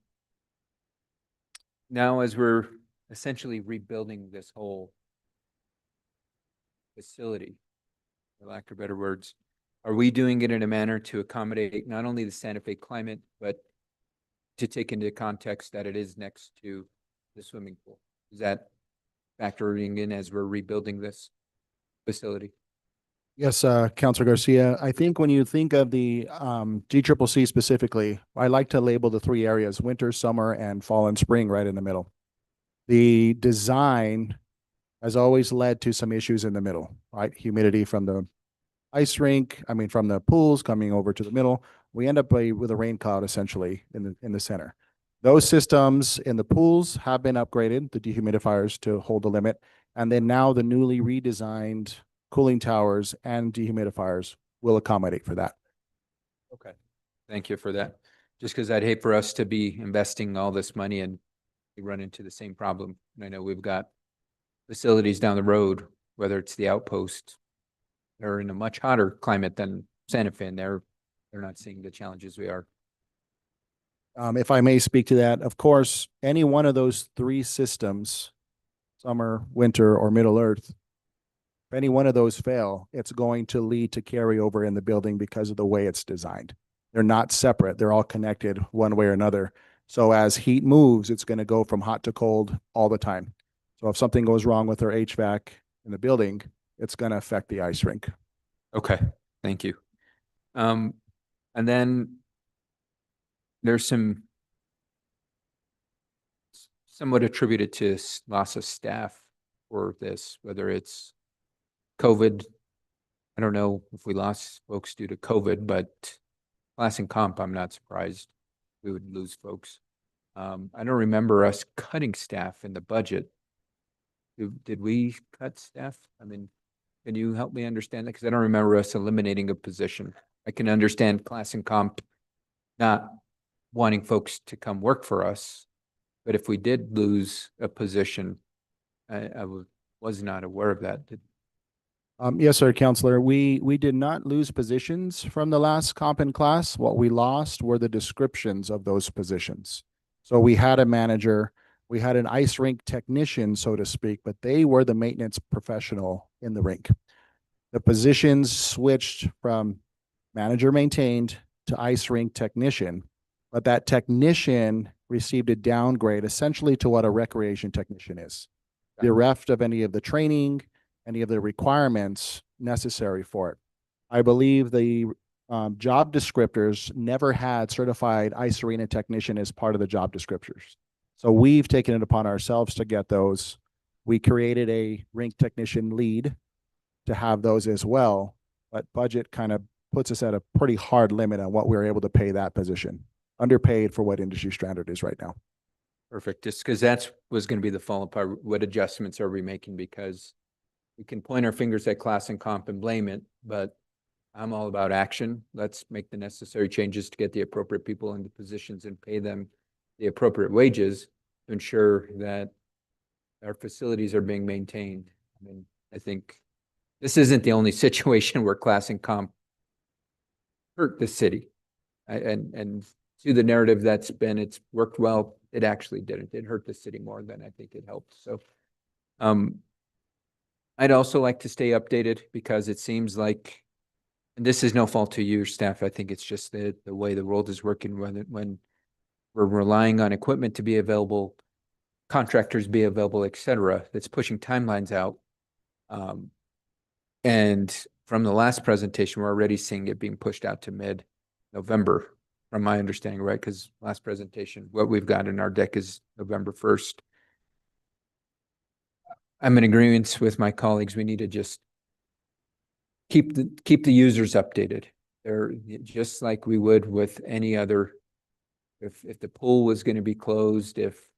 as we're essentially rebuilding this whole facility, for lack of better words, are we doing it in a manner to accommodate not only the Santa Fe climate, but to take into context that it is next to the swimming pool? Is that factoring in as we're rebuilding this facility? Yes, Councilor Garcia, I think when you think of the GCCC specifically, I like to label the three areas: winter, summer, and fall and spring right in the middle. The design has always led to some issues in the middle, right? Humidity from the from the pools coming over to the middle. We end up with a rain cloud essentially in the center. Those systems in the pools have been upgraded, the dehumidifiers, to hold the limit. And then now the newly redesigned cooling towers and dehumidifiers will accommodate for that. Okay. Thank you for that. Just because I'd hate for us to be investing all this money and we run into the same problem. And I know we've got facilities down the road, whether it's the Outpost, they're in a much hotter climate than Santa Fe, and they're not seeing the challenges we are. If I may speak to that, of course, any one of those three systems, summer, winter, or Middle Earth, if any one of those fail, it's going to lead to carryover in the building because of the way it's designed. They're not separate. They're all connected one way or another. So as heat moves, it's going to go from hot to cold all the time. So if something goes wrong with our HVAC in the building, it's going to affect the ice rink. Okay, thank you. And then there's somewhat attributed to loss of staff for this, whether it's COVID. I don't know if we lost folks due to COVID, but class and comp, I'm not surprised we would lose folks. I don't remember us cutting staff in the budget. Did we cut staff? I mean, can you help me understand that? Because I don't remember us eliminating a position. I can understand class and comp not wanting folks to come work for us, but if we did lose a position, I was not aware of that. Yes, sir, Counselor. We did not lose positions from the last comp and class. What we lost were the descriptions of those positions. So we had a manager, we had an ice rink technician, so to speak, but they were the maintenance professional in the rink. The positions switched from manager maintained to ice rink technician, but that technician received a downgrade essentially to what a recreation technician is. Bereft of any of the training, any of the requirements necessary for it. I believe the job descriptors never had certified ice arena technician as part of the job descriptors. So we've taken it upon ourselves to get those. We created a rink technician lead to have those as well, but budget kind of puts us at a pretty hard limit on what we're able to pay that position. Underpaid for what industry standard is right now. Perfect. Just because that was going to be the follow part. What adjustments are we making? Because we can point our fingers at class and comp and blame it, but I'm all about action. Let's make the necessary changes to get the appropriate people into positions and pay them the appropriate wages to ensure that our facilities are being maintained. I mean, I think this isn't the only situation where class and comp hurt the city. And to the narrative that's been, it's worked well, it actually didn't. It hurt the city more than I think it helped. So I'd also like to stay updated because it seems like, and this is no fault to your staff, I think it's just the way the world is working when we're relying on equipment to be available, contractors be available, et cetera, that's pushing timelines out. And from the last presentation, we're already seeing it being pushed out to mid-November, from my understanding, right? Because last presentation, what we've got in our deck is November 1st. I'm in agreement with my colleagues. We need to just keep the users updated. They're just like we would with any other, if the pool was going to be closed, if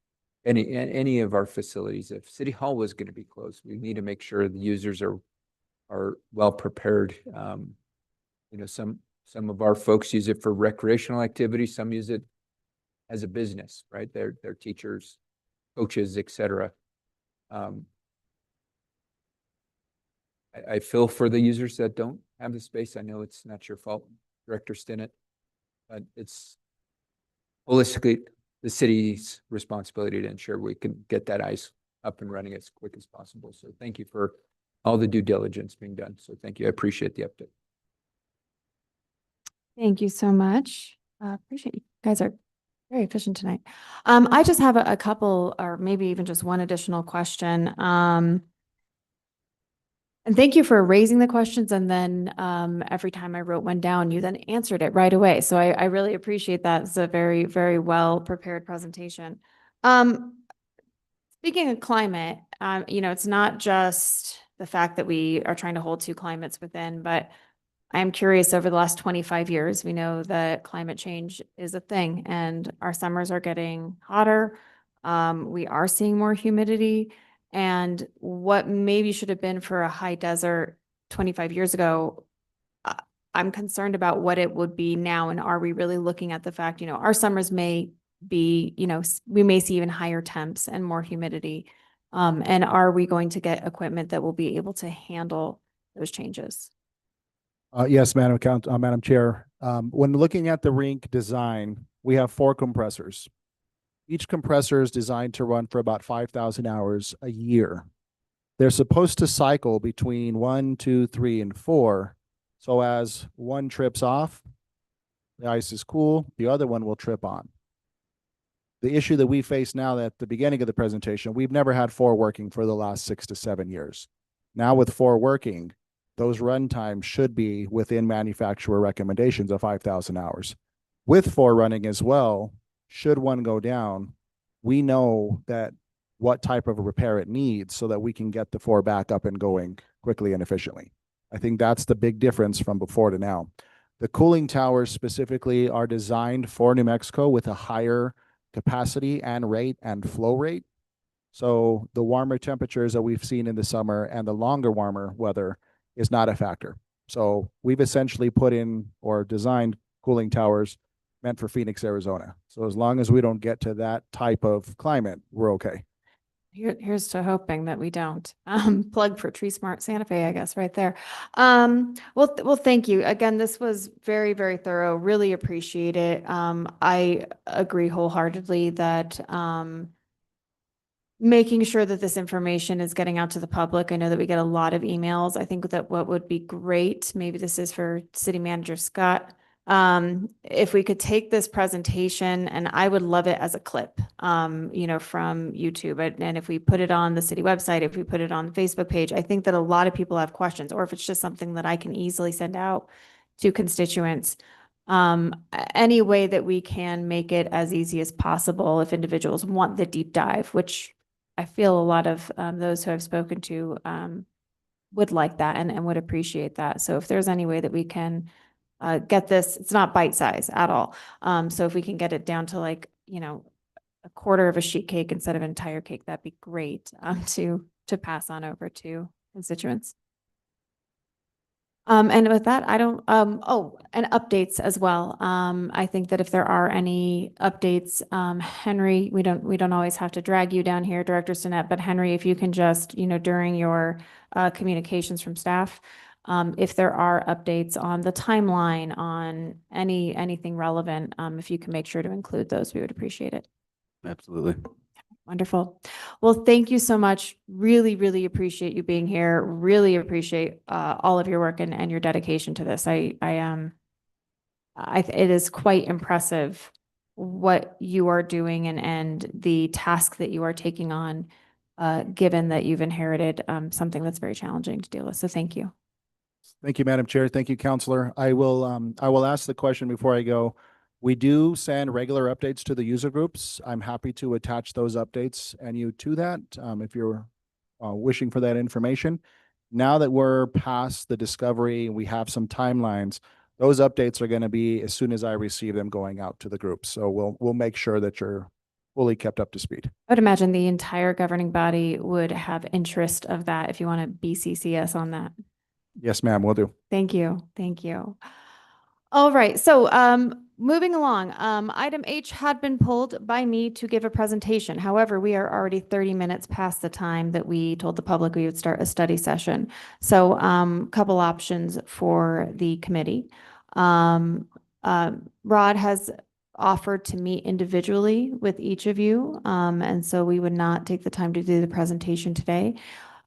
any of our facilities, if City Hall was going to be closed, we need to make sure the users are well prepared. You know, some of our folks use it for recreational activities, some use it as a business, right? They're teachers, coaches, et cetera. I feel for the users that don't have the space. I know it's not your fault, Director Stinnett, but it's holistically the city's responsibility to ensure we can get that ice up and running as quick as possible. So thank you for all the due diligence being done. So thank you. I appreciate the update. Thank you so much. Appreciate you guys are very efficient tonight. I just have a couple, or maybe even just one additional question. And thank you for raising the questions. And then every time I wrote one down, you then answered it right away. So I really appreciate that. It's a very, very well prepared presentation. Speaking of climate, you know, it's not just the fact that we are trying to hold two climates within, but I'm curious, over the last 25 years, we know that climate change is a thing and our summers are getting hotter. We are seeing more humidity, and what maybe should have been for a high desert 25 years ago, I'm concerned about what it would be now. And are we really looking at the fact, you know, our summers may be, you know, we may see even higher temps and more humidity. And are we going to get equipment that will be able to handle those changes? Yes, Madam Chair. When looking at the rink design, we have 4 compressors. Each compressor is designed to run for about 5,000 hours a year. They're supposed to cycle between 1, 2, 3, and 4. So as one trips off, the ice is cool, the other one will trip on. The issue that we face now at the beginning of the presentation, we've never had 4 working for the last 6 to 7 years. Now with 4 working, those run times should be within manufacturer recommendations of 5,000 hours. With 4 running as well, should one go down, we know that what type of a repair it needs so that we can get the 4 back up and going quickly and efficiently. I think that's the big difference from before to now. The cooling towers specifically are designed for New Mexico with a higher capacity and rate and flow rate. So the warmer temperatures that we've seen in the summer and the longer warmer weather is not a factor. So we've essentially put in or designed cooling towers meant for Phoenix, Arizona. So as long as we don't get to that type of climate, we're okay. Here's to hoping that we don't. Plug for Tree Smart Santa Fe, I guess, right there. Well, thank you. Again, this was very, very thorough. Really appreciate it. I agree wholeheartedly that making sure that this information is getting out to the public. I know that we get a lot of emails. I think that what would be great, maybe this is for City Manager Scott, if we could take this presentation, and I would love it as a clip, you know, from YouTube. And if we put it on the city website, if we put it on the Facebook page, I think that a lot of people have questions, or if it's just something that I can easily send out to constituents. Any way that we can make it as easy as possible if individuals want the deep dive, which I feel a lot of those who I've spoken to would like that and would appreciate that. So if there's any way that we can get this, it's not bite size at all. So if we can get it down to, like, you know, a quarter of a sheet cake instead of an entire cake, that'd be great to pass on over to constituents. And with that, I don't, and updates as well. I think that if there are any updates, Henry, we don't always have to drag you down here, Director Stinnett, but Henry, if you can just, you know, during your communications from staff, If there are updates on the timeline, on anything relevant, if you can make sure to include those, we would appreciate it. Absolutely. Wonderful. Well, thank you so much. Really, really appreciate you being here. Really appreciate all of your work and your dedication to this. It is quite impressive what you are doing and the task that you are taking on, given that you've inherited something that's very challenging to deal with. So thank you. Thank you, Madam Chair. Thank you, Counselor. I will ask the question before I go. We do send regular updates to the user groups. I'm happy to attach those updates and you to that, if you're wishing for that information. Now that we're past the discovery, we have some timelines. Those updates are going to be, as soon as I receive them, going out to the groups. So we'll make sure that you're fully kept up to speed. I would imagine the entire governing body would have interest of that if you want to BCC us on that. Yes, ma'am, will do. Thank you. Thank you. All right. So moving along, item H had been pulled by me to give a presentation. However, we are already 30 minutes past the time that we told the public we would start a study session. So couple options for the committee. Rod has offered to meet individually with each of you. And so we would not take the time to do the presentation today.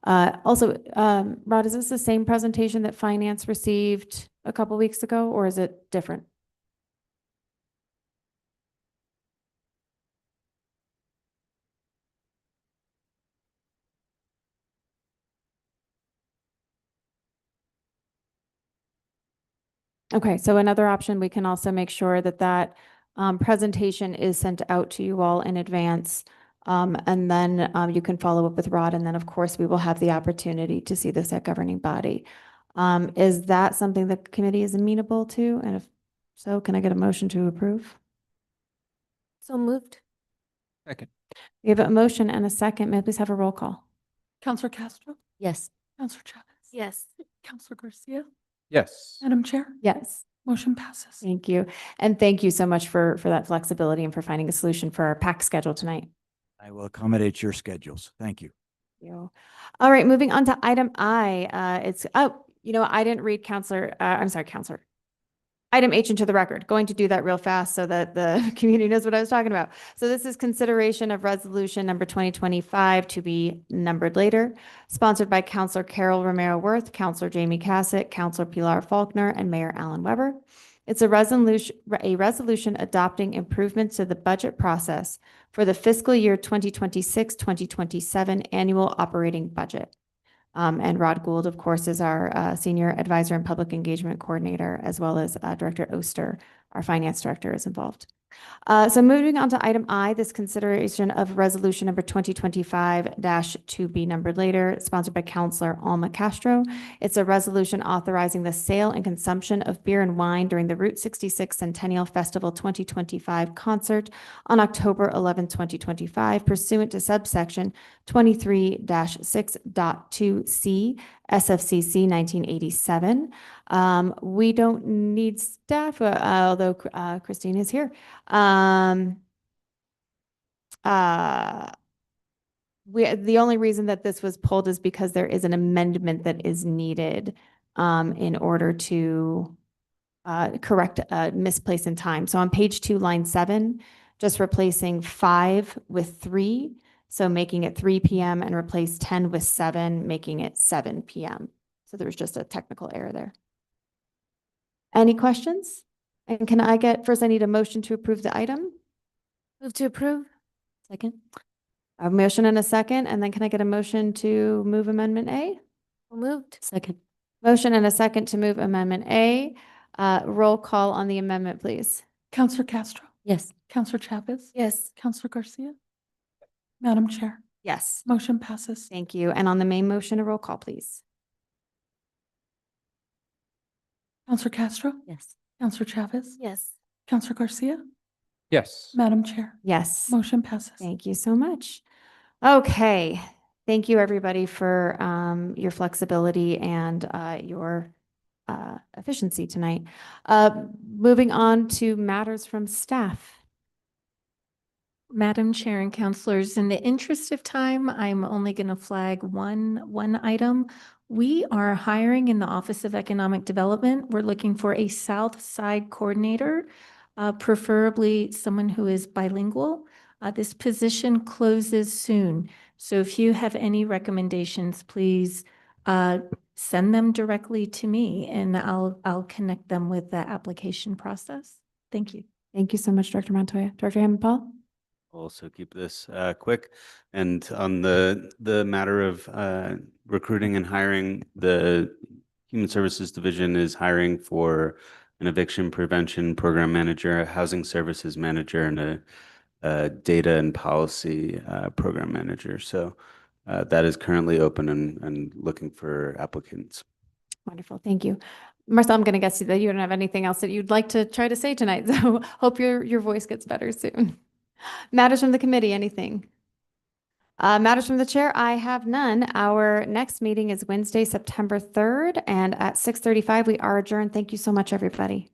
Also, Rod, is this the same presentation that finance received a couple weeks ago, or is it different? Okay, so another option, we can also make sure that that presentation is sent out to you all in advance. And then you can follow up with Rod, and then of course we will have the opportunity to see this at governing body. Is that something the committee is amenable to? And if so, can I get a motion to approve? So moved. Second. We have a motion and a second. May I please have a roll call? Counselor Castro, Yes. Counselor Chavez. Yes. Counselor Garcia, Yes. Madam Chair, Yes. motion passes. Thank you. And thank you so much for that flexibility and for finding a solution for our packed schedule tonight. I will accommodate your schedules. Thank you. You. All right, moving on to item I. I didn't read Counselor. Item H into the record. Going to do that real fast so that the community knows what I was talking about. So this is consideration of resolution number 2025 to be numbered later, sponsored by Counselor Carol Romero Worth, Counselor Jamie Cassett, Counselor Pilar Faulkner, and Mayor Alan Weber. It's a resolution adopting improvements to the budget process for the fiscal year 2026-2027 annual operating budget. And Rod Gould, of course, is our Senior Advisor and Public Engagement Coordinator, as well as Director Oster, our Finance Director, is involved. So moving on to item I, this consideration of resolution number 2025-to be numbered later, sponsored by Counselor Alma Castro. It's a resolution authorizing the sale and consumption of beer and wine during the Route 66 Centennial Festival 2025 concert on October 11, 2025, pursuant to subsection 23-6.2C SFCC 1987. We don't need staff, although Christine is here. The only reason that this was pulled is because there is an amendment that is needed in order to correct a misplace in time. So on page 2, line 7, just replacing 5 with 3. So making it 3 p.m. and replace 10 with 7, making it 7 p.m. So there was just a technical error there. Any questions? And can I first I need a motion to approve the item? Move to approve. Second. A motion and a second, and then can I get a motion to move Amendment A? So moved. Second. Motion and a second to move Amendment A. Roll call on the amendment, please. Counselor Castro, Yes. Counselor Chavez. Yes. Counselor Garcia. Madam Chair, Yes. motion passes. Thank you. And on the main motion, a roll call, please. Counselor Castro, Yes. Counselor Chavez. Yes. Counselor Garcia, Yes. Madam Chair, Yes. motion passes. Thank you so much. Okay. Thank you, everybody, for your flexibility and your efficiency tonight. Moving on to matters from staff. Madam Chair and Councilors, in the interest of time, I'm only going to flag one item. We are hiring in the Office of Economic Development. We're looking for a South Side coordinator, preferably someone who is bilingual. This position closes soon. So if you have any recommendations, please send them directly to me and I'll connect them with the application process. Thank you. Thank you so much, Director Montoya. Director Hammond Paul? Also keep this quick. And on the matter of recruiting and hiring, the Human Services Division is hiring for an eviction prevention program manager, a housing services manager, and a data and policy program manager. So that is currently open and looking for applicants. Wonderful. Thank you. Marcel, I'm going to guess that you don't have anything else that you'd like to try to say tonight. So hope your voice gets better soon. Matters from the committee, anything? Matters from the chair, I have none. Our next meeting is Wednesday, September 3rd, and at 6:35 we are adjourned. Thank you so much, everybody.